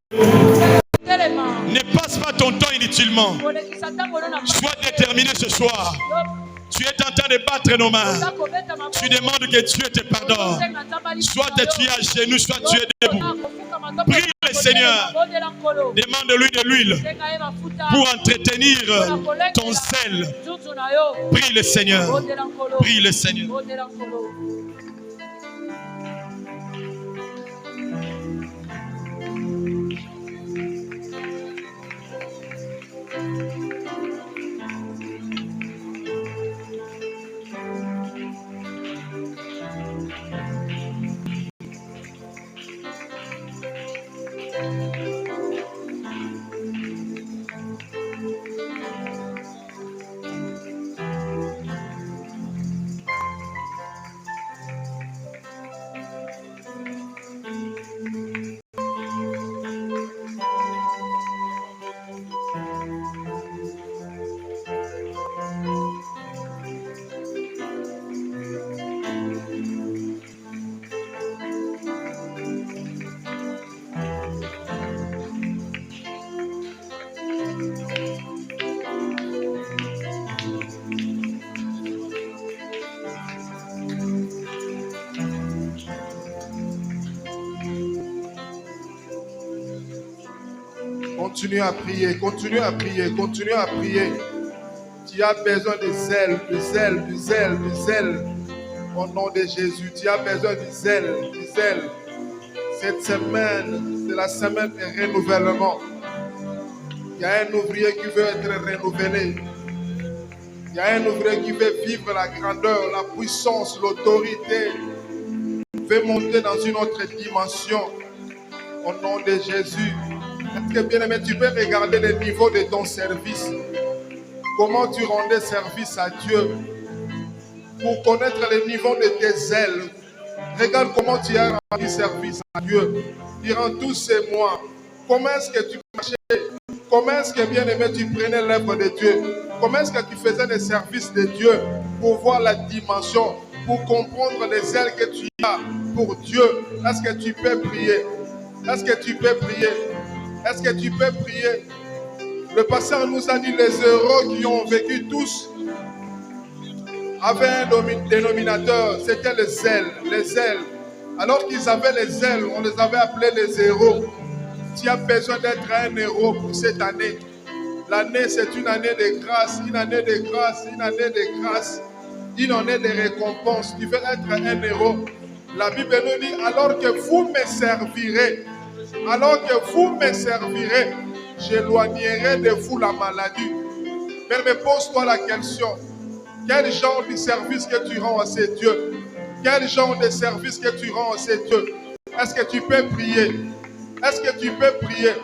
Ne passe pas ton temps inutilement. Sois déterminé ce soir. Tu es en train de battre nos mains. Tu demandes que Dieu te pardonne. Soit tu es à genoux, soit tu es debout. Prie le Seigneur. Demande-lui de l'huile pour entretenir ton zèle. Prie le Seigneur. Prie le Seigneur. Continue à prier, continue à prier, continue à prier. Tu as besoin de zèle, de zèle, de zèle, de zèle. Au nom de Jésus, tu as besoin de zèle, de zèle. Cette semaine, c'est la semaine de renouvellement. Il y a un ouvrier qui veut être renouvelé. Il y a un ouvrier qui veut vivre la grandeur, la puissance, l'autorité. Il veut monter dans une autre dimension. Au nom de Jésus. Est-ce que bien aimé, tu peux regarder le niveau de ton service? Comment tu rendais service à Dieu? Pour connaître le niveau de tes ailes. Regarde comment tu as rendu service à Dieu durant tous ces mois. Comment est-ce que tu marchais? Comment est-ce que bien aimé, tu prenais l'œuvre de Dieu? Comment est-ce que tu faisais le service de Dieu pour voir la dimension, pour comprendre les ailes que tu as pour Dieu? Est-ce que tu peux prier? Est-ce que tu peux prier? Est-ce que tu peux prier? Le pasteur nous a dit les héros qui ont vécu tous avaient un dénominateur, c'était les ailes, les ailes. Alors qu'ils avaient les ailes, on les avait appelés les héros. Tu as besoin d'être un héros pour cette année. L'année, c'est une année de grâce, une année de grâce, une année de grâce, une année de récompense. Tu veux être un héros. La Bible nous dit, alors que vous me servirez, j'éloignerai de vous la maladie. Mais pose-toi la question. Quel genre de service que tu rends à ces dieux? Quel genre de service que tu rends à ces dieux? Est-ce que tu peux prier? Est-ce que tu peux prier?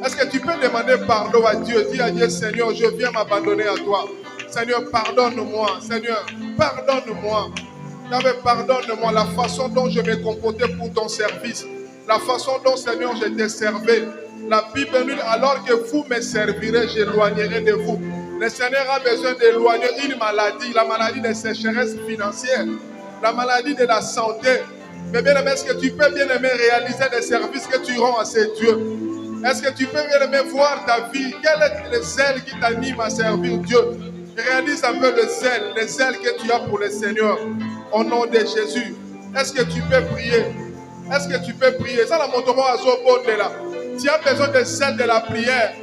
Est-ce que tu peux demander pardon à Dieu? Dis à Dieu, Seigneur, je viens m'abandonner à toi. Seigneur, pardonne-moi. Seigneur, pardonne-moi. Pardonne-moi la façon dont je me comportais pour ton service. La façon dont, Seigneur, je t'ai servi. La Bible dit, alors que vous me servirez, j'éloignerai de vous. Le Seigneur a besoin d'éloigner une maladie, la maladie de sécheresse financière, la maladie de la santé. Mais bien aimé, est-ce que tu peux bien aimer réaliser les services que tu rends à ces dieux? Est-ce que tu peux bien aimer voir ta vie? Quel est le zèle qui t'anime à servir Dieu? Réalise un peu le zèle que tu as pour le Seigneur. Au nom de Jésus, est-ce que tu peux prier? Est-ce que tu peux prier? Ça, la montre-moi à Zobonde là. Tu as besoin de zèle de la prière.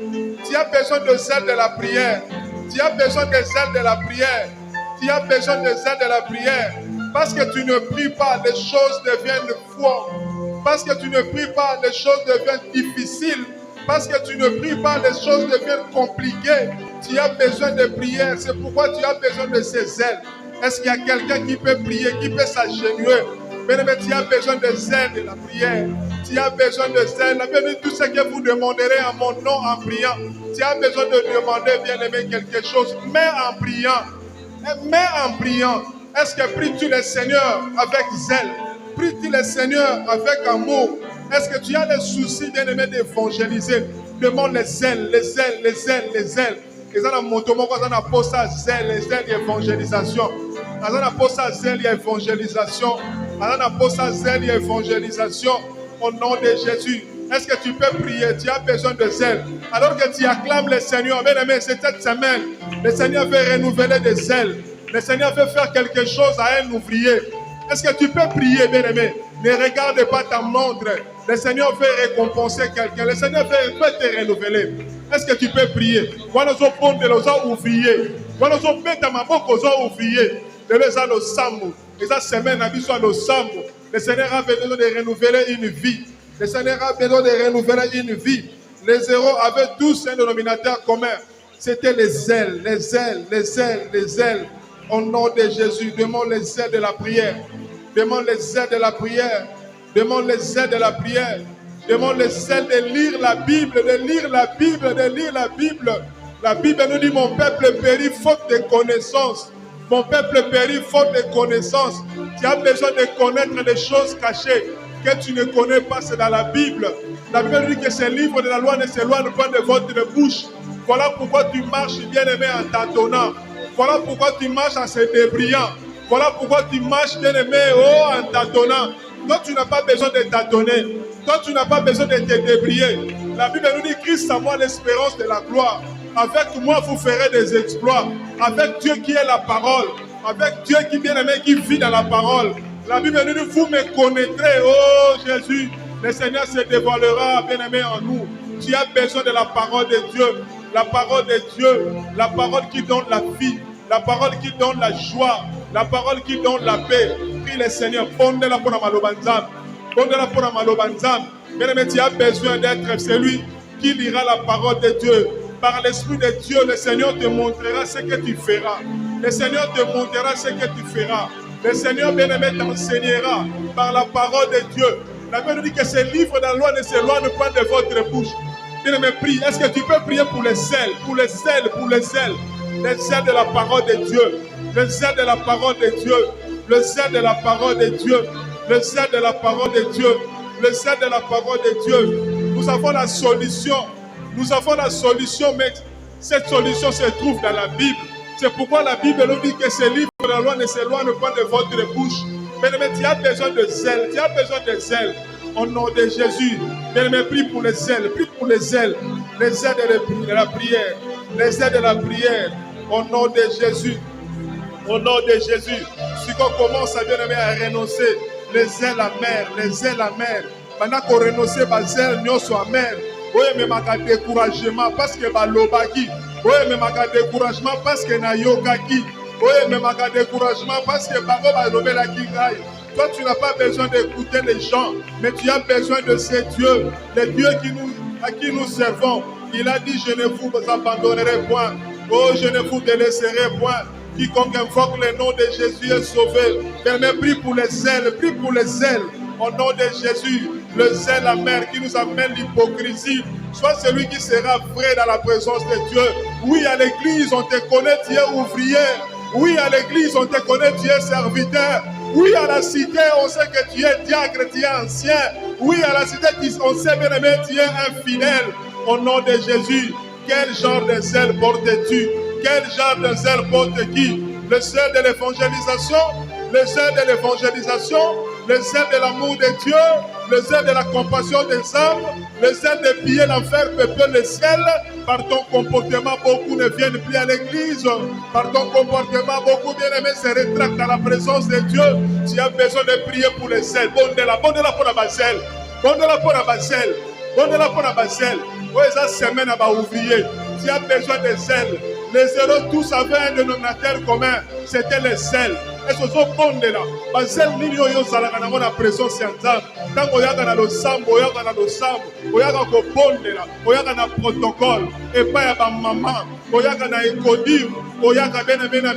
Tu as besoin de zèle de la prière. Tu as besoin de zèle de la prière. Tu as besoin de zèle de la prière. Parce que tu ne pries pas, les choses deviennent fortes. Parce que tu ne pries pas, les choses deviennent difficiles. Parce que tu ne pries pas, les choses deviennent compliquées. Tu as besoin de prière. C'est pourquoi tu as besoin de ces zèles. Est-ce qu'il y a quelqu'un qui peut prier, qui peut s'agenouiller? Mais tu as besoin de zèle de la prière. Tu as besoin de zèle. La Bible dit tout ce que vous demanderez en mon nom en priant. Tu as besoin de demander, bien aimé, quelque chose. Mais en priant. Mais en priant. Est-ce que pries-tu le Seigneur avec zèle? Pries-tu le Seigneur avec amour? Est-ce que tu as le souci, bien aimé, d'évangéliser? Demande les zèles, les zèles, les zèles, les zèles. Et ça, dans mon tomo, quand on a posé zèle, les zèles d'évangélisation. Azana posa zèle ya évangélisation. Azana posa zèle ya évangélisation. Au nom de Jésus. Est-ce que tu peux prier? Tu as besoin de zèle. Alors que tu acclames le Seigneur, bien aimé, c'est cette semaine. Le Seigneur veut renouveler des zèles. Le Seigneur veut faire quelque chose à un ouvrier. Est-ce que tu peux prier, bien aimé? Ne regarde pas ta montre. Le Seigneur veut récompenser quelqu'un. Le Seigneur veut te renouveler. Est-ce que tu peux prier? Voilà ce pont de l'osa ouvrier. Voilà ce bête à ma boque aux ouvriers. De l'osa le sambo. Et cette semaine, à soit le sambo. Le Seigneur a besoin de renouveler une vie. Le Seigneur a besoin de renouveler une vie. Les héros avaient tous un dénominateur commun. C'était les zèles, les zèles, les zèles, les zèles. Au nom de Jésus, demande les zèles de la prière. Demande les zèles de la prière. Demande les zèles de la prière. Demande les zèles de lire la Bible, de lire la Bible, de lire la Bible. La Bible nous dit, mon peuple périt faute de connaissances. Mon peuple périt faute de connaissances. Tu as besoin de connaître des choses cachées que tu ne connais pas, c'est dans la Bible. La Bible dit que ces livres de la loi ne s'éloignent pas de votre bouche. Voilà pourquoi tu marches, bien-aimé, en tâtonnant. Voilà pourquoi tu marches en se débriant. Voilà pourquoi tu marches, bien-aimé, en tâtonnant. Toi, tu n'as pas besoin de tâtonner. Toi, tu n'as pas besoin de te débrier. La Bible nous dit, Christ en moi l'espérance de la gloire. Avec moi, vous ferez des exploits. Avec Dieu qui est la parole. Avec Dieu qui, bien-aimé, qui vit dans la parole. La Bible nous dit, vous me connaîtrez, oh Jésus. Le Seigneur se dévoilera, bien-aimé, en nous. Tu as besoin de la parole de Dieu. La parole de Dieu. La parole qui donne la vie. La parole qui donne la joie. La parole qui donne la paix. Prie le Seigneur. Pondez-la pour la malobanzam. Pondez-la pour la malobanzam. Bien-aimé, tu as besoin d'être celui qui lira la parole de Dieu. Par l'Esprit de Dieu, le Seigneur te montrera ce que tu feras. Le Seigneur te montrera ce que tu feras. Le Seigneur bien-aimé t'enseignera par la parole de Dieu. La Bible dit que ces livres de la loi ne s'éloignent pas de votre bouche. Bien-aimé, prie. Est-ce que tu peux prier pour les zèles, pour les zèles, pour les zèles? Les zèles de la parole de Dieu. Le zèle de la parole de Dieu. Le zèle de la parole de Dieu. Le zèle de la parole de Dieu. Le zèle de la parole de Dieu. Nous avons la solution. Nous avons la solution, mais cette solution se trouve dans la Bible. C'est pourquoi la Bible nous dit que ces livres de la loi ne s'éloignent pas de votre bouche. Bien-aimé, tu as besoin de zèle. Tu as besoin de zèle. Au nom de Jésus. Bien-aimé, prie pour les zèles. Prie pour les zèles. Les zèles de la prière. Les zèles de la prière. Au nom de Jésus. Au nom de Jésus. Si on commence à bien-aimé à renoncer les zèles amers. Les zèles amers. Pendant qu'on renonce les zèles, nous sommes amers. Oui, mais ma découragement parce que balobaki. Oui, mais ma découragement parce que na yokaki. Oui, mais ma découragement parce que babo balobé la kingai. Toi, tu n'as pas besoin d'écouter les gens, mais tu as besoin de ces dieux, les dieux à qui nous servons. Il a dit, je ne vous abandonnerai point. Oh, je ne vous délaisserai point. Quiconque invoque le nom de Jésus est sauvé. Bien-aimé, prie pour les zèles, prie pour les zèles. Au nom de Jésus, le zèle amer qui nous amène l'hypocrisie, soit celui qui sera vrai dans la présence de Dieu. Oui, à l'église, on te connaît, tu es ouvrier. Oui, à l'église, on te connaît, tu es serviteur. Oui, à la cité, on sait que tu es diacre, tu es ancien. Oui, à la cité, on sait bien aimé, tu es infidèle. Au nom de Jésus, quel genre de zèle portes-tu? Quel genre de zèle porte qui? Le zèle de l'évangélisation, le zèle de l'évangélisation, le zèle de l'amour de Dieu, le zèle de la compassion des âmes, le zèle de piller l'enfer, peupler le ciel. Par ton comportement, beaucoup ne viennent plus à l'église. Par ton comportement, beaucoup bien-aimés se rétractent dans la présence de Dieu. Tu as besoin de prier pour les zèles. Bonne-la pour la baselle. Bonne-la pour la baselle. Bonne-la pour la baselle. Oui, ça semaine à ouvrier. Tu as besoin de zèle. Les zèles tous avaient un dénominateur commun. C'était les zèles. Est-ce que vous avez là? Basel nino yo zalaka na mona présence ya nzambe. Tango yaka na losambo, oyaka na losambo, oyaka ko bondela, oyaka na protocole, et pas ya ba maman, oyaka na écodim, oyaka bena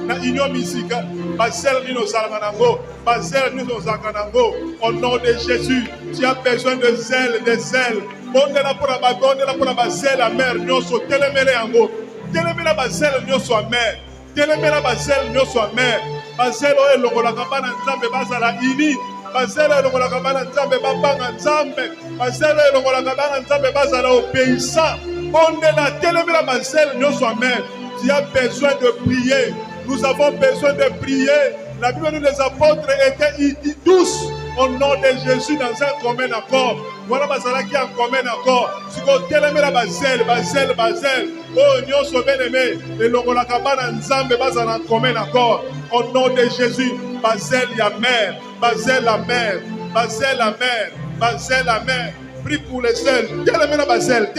na union musicale. Basel nino zalaka nango, basel nino zalaka nango. Au nom de Jésus, tu as besoin de zèle, de zèle. Bondela pour la basel la mère nyoso telemele yango. Telemela basel nyoso amer. Telemela basel nyoso amer. Basel oyo longolaka bana nzambe bazala ini. Basel oyo longolaka bana nzambe babanga nzambe. Basel oyo longolaka bana nzambe bazala obéissant. Ondela telemela basel nyoso amer. Tu as besoin de prier. Nous avons besoin de prier. La Bible nous, les apôtres étaient tous au nom de Jésus dans un commun accord. Voilà Bazala qui est en commun accord. Si vous télémez la Bazel. Oh, nous sommes bien-aimés. Et l'on a cabane ensemble, Bazala en commun accord. Au nom de Jésus, Bazel la mère, Bazel la mère, Bazel la mère, Bazel la mère. Prie pour les seuls. Télémez la Bazel,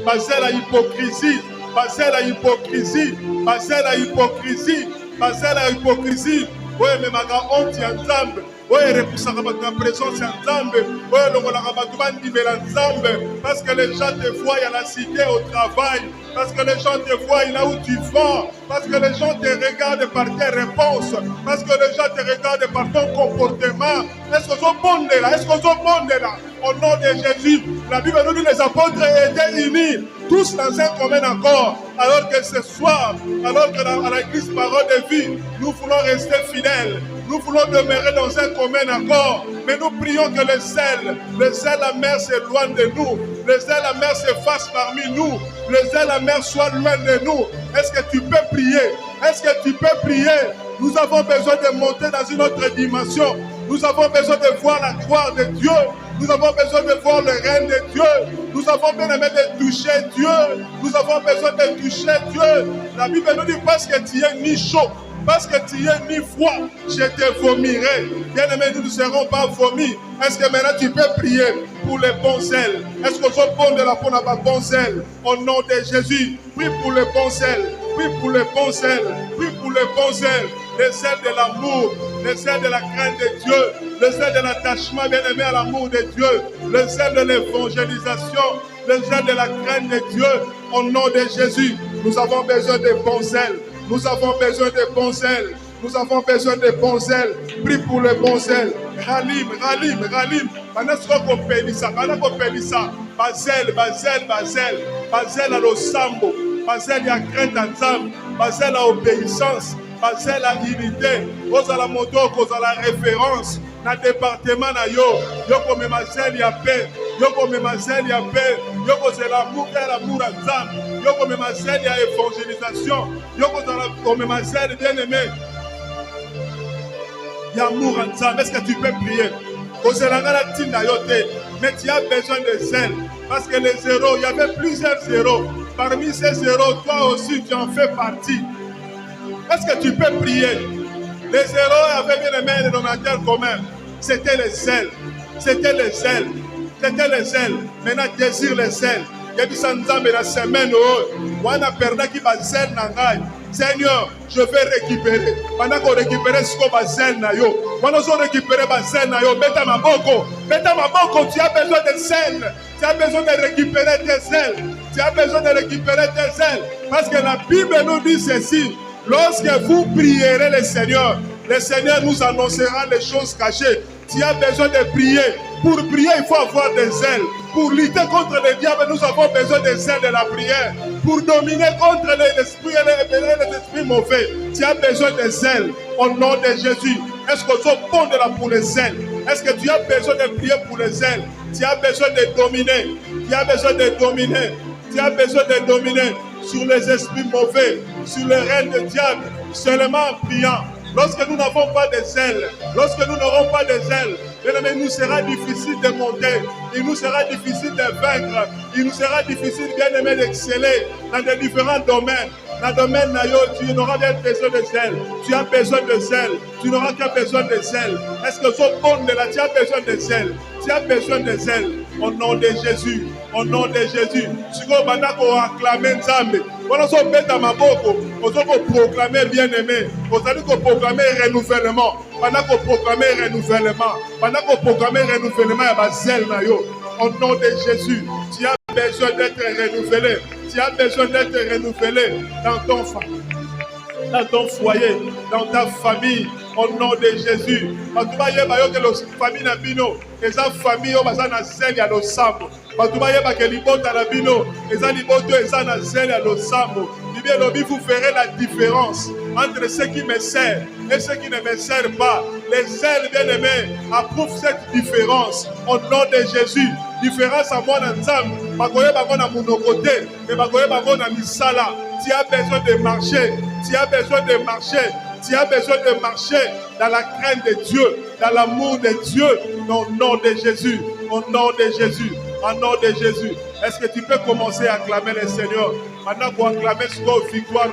Bazel la hypocrisie, Bazel la hypocrisie, Bazel la hypocrisie, Bazel la hypocrisie. Oui, mais ma honte est ensemble. Oui, repoussaka ma présence ensemble. Oui, l'ongolaka batouban libéra ensemble. Parce que les gens te voient à la cité, au travail. Parce que les gens te voient là où tu vas. Parce que les gens te regardent par tes réponses. Parce que les gens te regardent par ton comportement. Est-ce que vous bon là? Est-ce que vous bon là? Au nom de Jésus, la Bible nous dit les apôtres étaient unis, tous dans un commun accord. Alors que ce soir, alors que à l'église Parole de Vie, nous voulons rester fidèles. Nous voulons demeurer dans un commun accord, mais nous prions que le zèle la mer s'éloigne de nous, le zèle la mer s'efface parmi nous, le zèle la mer soit loin de nous. Est-ce que tu peux prier? Est-ce que tu peux prier? Nous avons besoin de monter dans une autre dimension. Nous avons besoin de voir la gloire de Dieu. Nous avons besoin de voir le règne de Dieu. Nous avons bien aimé de toucher Dieu. Nous avons besoin de toucher Dieu. La Bible nous dit parce que tu es ni chaud, parce que tu es ni froid, je te vomirai. Bien aimé, nous ne serons pas vomis. Est-ce que maintenant tu peux prier pour les bons zèles? Est-ce que je bon de la peau n'a pas bon zèle? Au nom de Jésus, prie pour les bons zèles. Prie pour les bons zèles. Prie pour les bons zèles. Les zèles de l'amour, les zèles de la crainte de Dieu, le zèle de l'attachement bien aimé à l'amour de Dieu, le zèle de l'évangélisation, le zèle de la crainte de Dieu. Au nom de Jésus, nous avons besoin de bons zèles. Nous avons besoin de bons zèles. Nous avons besoin de bons zèles. Prie pour le bon zèle. Ralim. Pendant ce qu'on paye ça, Bazel à l'osambo, Bazel à crainte ensemble, Bazel à obéissance, Bazel à unité, aux à la moto, aux à la référence. Dans le département, yoko memazel ya paix, yoko memazel ya paix, yoko c'est l'amour ensemble, yoko memazel ya évangélisation, yoko memazel bien aimé, l'amour ensemble. Est-ce que tu peux prier? Mais tu as besoin de zèle, parce que les zéros, il y avait plusieurs zéros. Parmi ces zéros, toi aussi tu en fais partie. Est-ce que tu peux prier? Les zéros avaient bien aimé les dénominateurs communs. C'était les zèles. C'était les zèles. C'était les zèles. Maintenant, désire les zèles. Il y a du sanzambe la semaine. On a perdu qui va zèle nangai. Seigneur, je vais récupérer. Pendant qu'on récupère ce qu'on va zèle na yo. Pendant qu'on récupère ma zèle na yo. Beta ma boko, tu as besoin de zèle. Tu as besoin de récupérer tes ailes. Tu as besoin de récupérer tes ailes. Parce que la Bible nous dit ceci. Lorsque vous prierez le Seigneur nous annoncera les choses cachées. Tu as besoin de prier. Pour prier, il faut avoir des ailes. Pour lutter contre le diable, nous avons besoin des ailes de la prière. Pour dominer contre les esprits mauvais, tu as besoin des ailes. Au nom de Jésus, est-ce que tu es bon de la pour les ailes? Est-ce que tu as besoin de prier pour les ailes? Tu as besoin de dominer. Tu as besoin de dominer. Tu as besoin de dominer sur les esprits mauvais, sur le règne du diable, seulement en priant. Lorsque nous n'avons pas des ailes, lorsque nous n'aurons pas des ailes, il nous sera difficile de monter, il nous sera difficile de vaincre, il nous sera difficile, bien aimé, d'exceller dans des différents domaines. Dans le domaine nayo, tu n'auras bien besoin de zèle. Tu as besoin de zèle. Tu n'auras qu'un besoin de zèle. Est-ce que ce bon de là, tu as besoin de zèle? Tu as besoin de zèle. Au nom de Jésus. Au nom de Jésus. Si vous avez acclamé Nzambe, vous allez proclamer bien-aimé. Vous allez proclamer renouvellement. Pendant qu'on proclame renouvellement. Pendant qu'on proclame renouvellement, il y a zèle nayo. Au nom de Jésus, tu as besoin d'être renouvelé. Tu as besoin d'être renouvelé dans ton foyer, dans ta famille, au nom de Jésus. Famille na bino, eza famille o baza na zèle ya losambo. Batubaya ba ke libota na bino, eza liboto eza na zèle ya losambo. Vous verrez la différence entre ceux qui me servent et ceux qui ne me servent pas. Les zèles bien-aimés approuvent cette différence au nom de Jésus. Différence à moi dans Nzam. Bakoye bako na monokote, et bakoye bako na misala. Tu as besoin de marcher Tu as besoin de marcher. Tu as besoin de marcher dans la crainte de Dieu, dans l'amour de Dieu, au nom de Jésus. Au nom de Jésus. Au nom de Jésus. Est-ce que tu peux commencer à acclamer le Seigneur? Maintenant, pour acclamer ce victoire,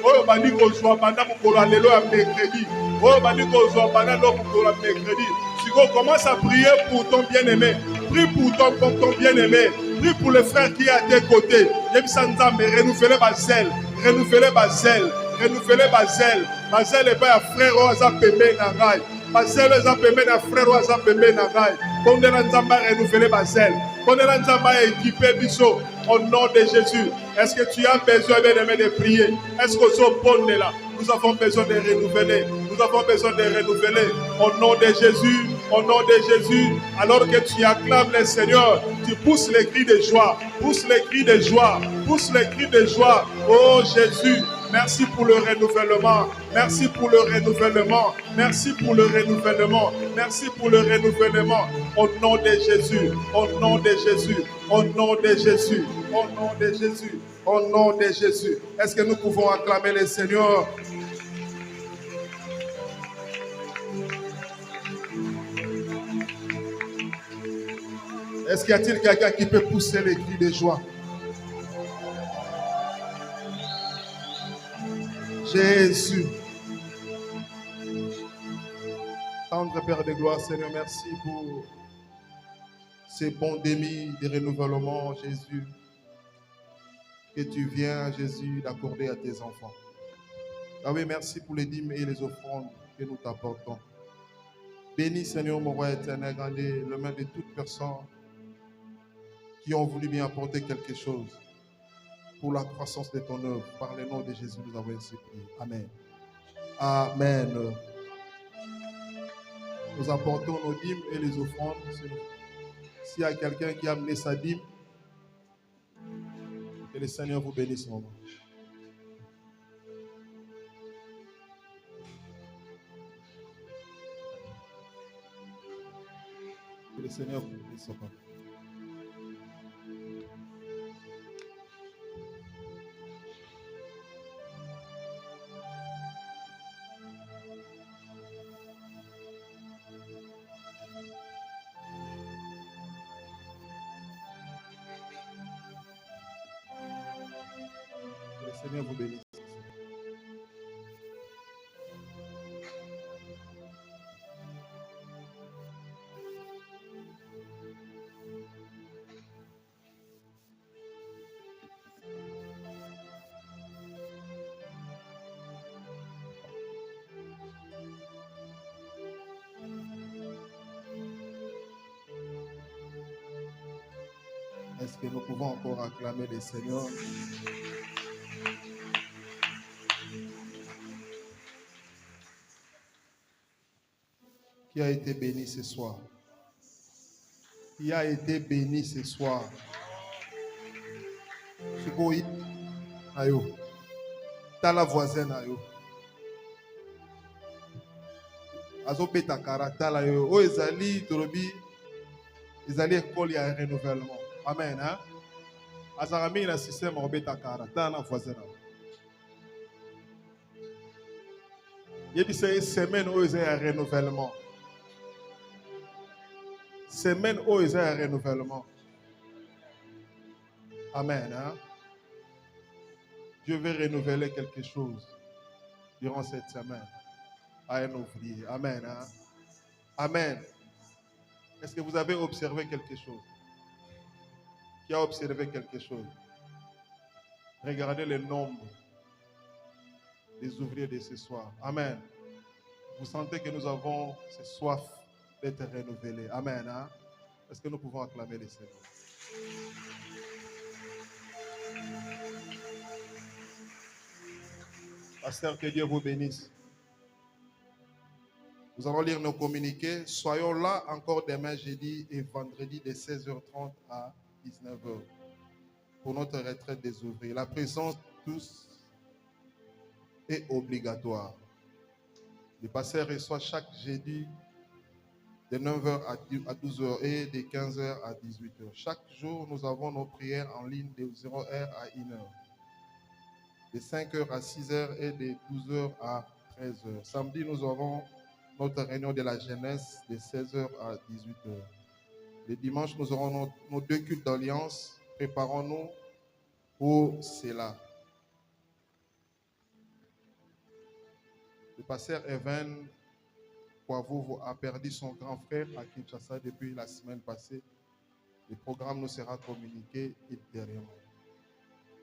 oh, bandi ko joie, pendant pour allélo à mercredi. Oh, bandi ko joie, pendant pour mercredi. Tu commences à prier pour ton bien-aimé. Prie pour ton bien-aimé. Prie pour le frère qui est à tes côtés. Renouvelez ma zèle. Renouvelez ma zèle. Renouvelez ma zèle. Ma zèle est pas un frère ou un pépé nangai. Ma zèle est un pépé d'un frère ou un pépé nangai. Comme de l'anzamba renouveler ma zèle. Comme de l'anzamba équipé biso. Au nom de Jésus. Est-ce que tu as besoin de prier? Est-ce que ce bon est là? Nous avons besoin de renouveler. Nous avons besoin de renouveler. Au nom de Jésus. Au nom de Jésus. Alors que tu acclames le Seigneur, tu pousses les cris de joie. Pousse les cris de joie. Pousse les cris de joie. Oh Jésus. Merci pour le renouvellement. Merci pour le renouvellement. Merci pour le renouvellement. Merci pour le renouvellement. Au nom de Jésus. Au nom de Jésus. Au nom de Jésus. Au nom de Jésus. Au nom de Jésus. Est-ce que nous pouvons acclamer le Seigneur? Est-ce qu'il y a-t-il quelqu'un qui peut pousser les cris de joie? Jésus. Tendre Père de gloire, Seigneur, merci pour ces bons demi de renouvellement, Jésus, que tu viens, Jésus, d'accorder à tes enfants. Ah oui, merci pour les dîmes et les offrandes que nous t'apportons. Bénis, Seigneur, mon roi éternel, gardez le main de toutes personnes qui ont voulu bien apporter quelque chose pour la croissance de ton œuvre. Par le nom de Jésus, nous avons ainsi prié. Amen. Amen. Nous apportons nos dîmes et les offrandes. S'il y a quelqu'un qui a amené sa dîme, que le Seigneur vous bénisse, mon moment. Que le Seigneur vous bénisse, mon moment. Que le Seigneur vous bénisse. Est-ce que nous pouvons encore acclamer le Seigneur? Qui a été béni ce soir? Qui a été béni ce soir? T'as la voisine ayo. Azo betakara tala yo. O ezali torobi. Ezali école ya renouvellement. Amen. Hein? Azarami na système o betakara. T'as la voisine ayo. Yebi c'est semaine o ezali renouvellement. Semaine où il y a un renouvellement. Amen. Hein? Dieu veut renouveler quelque chose durant cette semaine à un ouvrier. Amen. Hein? Amen. Est-ce que vous avez observé quelque chose? Qui a observé quelque chose? Regardez le nombre des ouvriers de ce soir. Amen. Vous sentez que nous avons cette soif d'être renouvelés. Amen. Hein? Est-ce que nous pouvons acclamer le Seigneur? Pasteur, que Dieu vous bénisse. Nous allons lire nos communiqués. Soyons là encore demain, jeudi et vendredi de 16h30 à 19h pour notre retraite des ouvriers. La présence de tous est obligatoire. Le pasteur reçoit chaque jeudi de 9h à 12h et de 15h à 18h. Chaque jour, nous avons nos prières en ligne de 0h à 1h. de 5h à 6h et de 12h à 13h. Samedi, nous aurons notre réunion de la jeunesse de 16h à 18h. Le dimanche, nous aurons nos 2 cultes d'alliance. Préparons-nous pour cela. Le pasteur Evan Poivou a perdu son grand frère à Kinshasa depuis la semaine passée. Le programme nous sera communiqué ultérieurement.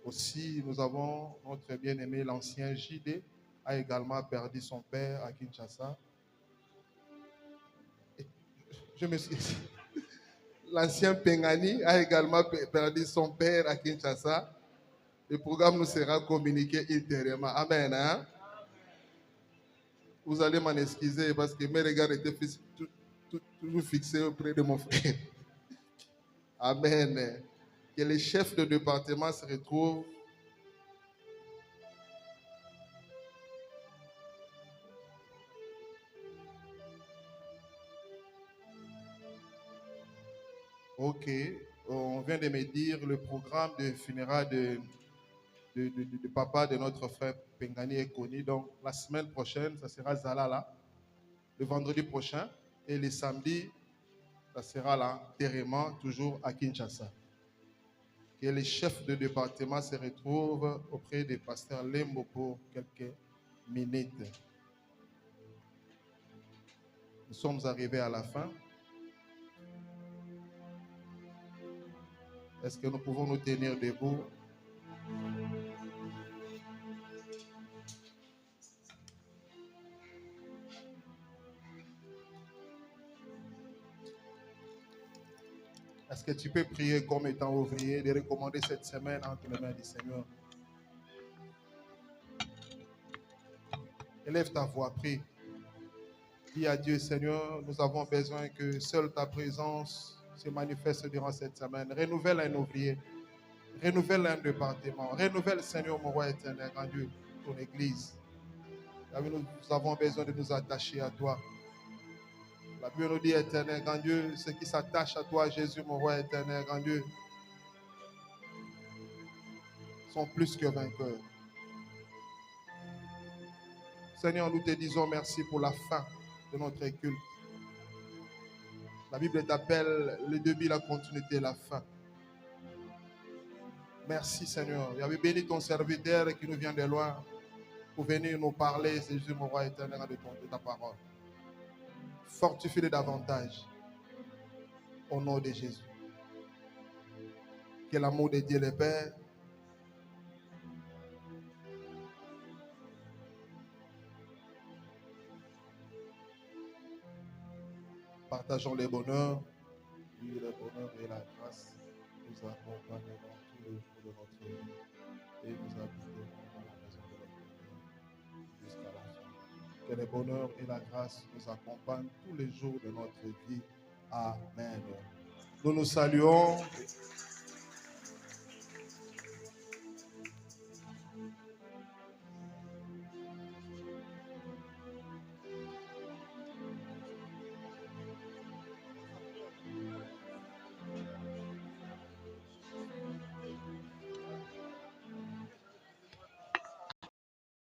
Aussi, nous avons notre bien-aimé, l'ancien JD, a également perdu son père à Kinshasa. Je me suis... L'ancien Pengani a également perdu son père à Kinshasa. Le programme nous sera communiqué ultérieurement. Amen. Hein? Vous allez m'en excuser parce que mes regards étaient toujours fixés auprès de mon frère. Amen. Que les chefs de département se retrouvent. Ok, on vient de me dire le programme de funérailles de papa de notre frère Pengani est connu. Donc la semaine prochaine, ça sera Zalala. Le vendredi prochain et le samedi, ça sera l'enterrement toujours à Kinshasa. Que les chefs de département se retrouvent auprès des pasteurs Lembo pour quelques minutes. Nous sommes arrivés à la fin. Est-ce que nous pouvons nous tenir debout? Est-ce que tu peux prier comme étant ouvrier, de recommander cette semaine entre les mains du Seigneur? Élève ta voix, prie. Dis à Dieu, Seigneur, nous avons besoin que seule ta présence se manifeste durant cette semaine. Renouvelle un ouvrier, renouvelle un département, renouvelle, Seigneur, mon roi éternel, grand Dieu, ton église. Nous avons besoin de nous attacher à toi. La Bible nous dit, éternel, grand Dieu, ceux qui s'attachent à toi, Jésus, mon roi éternel, grand Dieu, sont plus que vainqueurs. Seigneur, nous te disons merci pour la fin de notre culte. La Bible t'appelle le début, la continuité, la fin. Merci, Seigneur. J'avais béni ton serviteur qui nous vient de loin pour venir nous parler, Jésus, mon roi éternel, de ta parole. Fortifie-le davantage au nom de Jésus. Que l'amour de Dieu le Père, partageons les bonheurs, le bonheur et la grâce nous accompagneront tous les jours de notre vie et nous habiterons dans la maison de l'Éternel jusqu'à la fin. Que le bonheur et la grâce nous accompagnent tous les jours de notre vie. Amen. Nous nous saluons.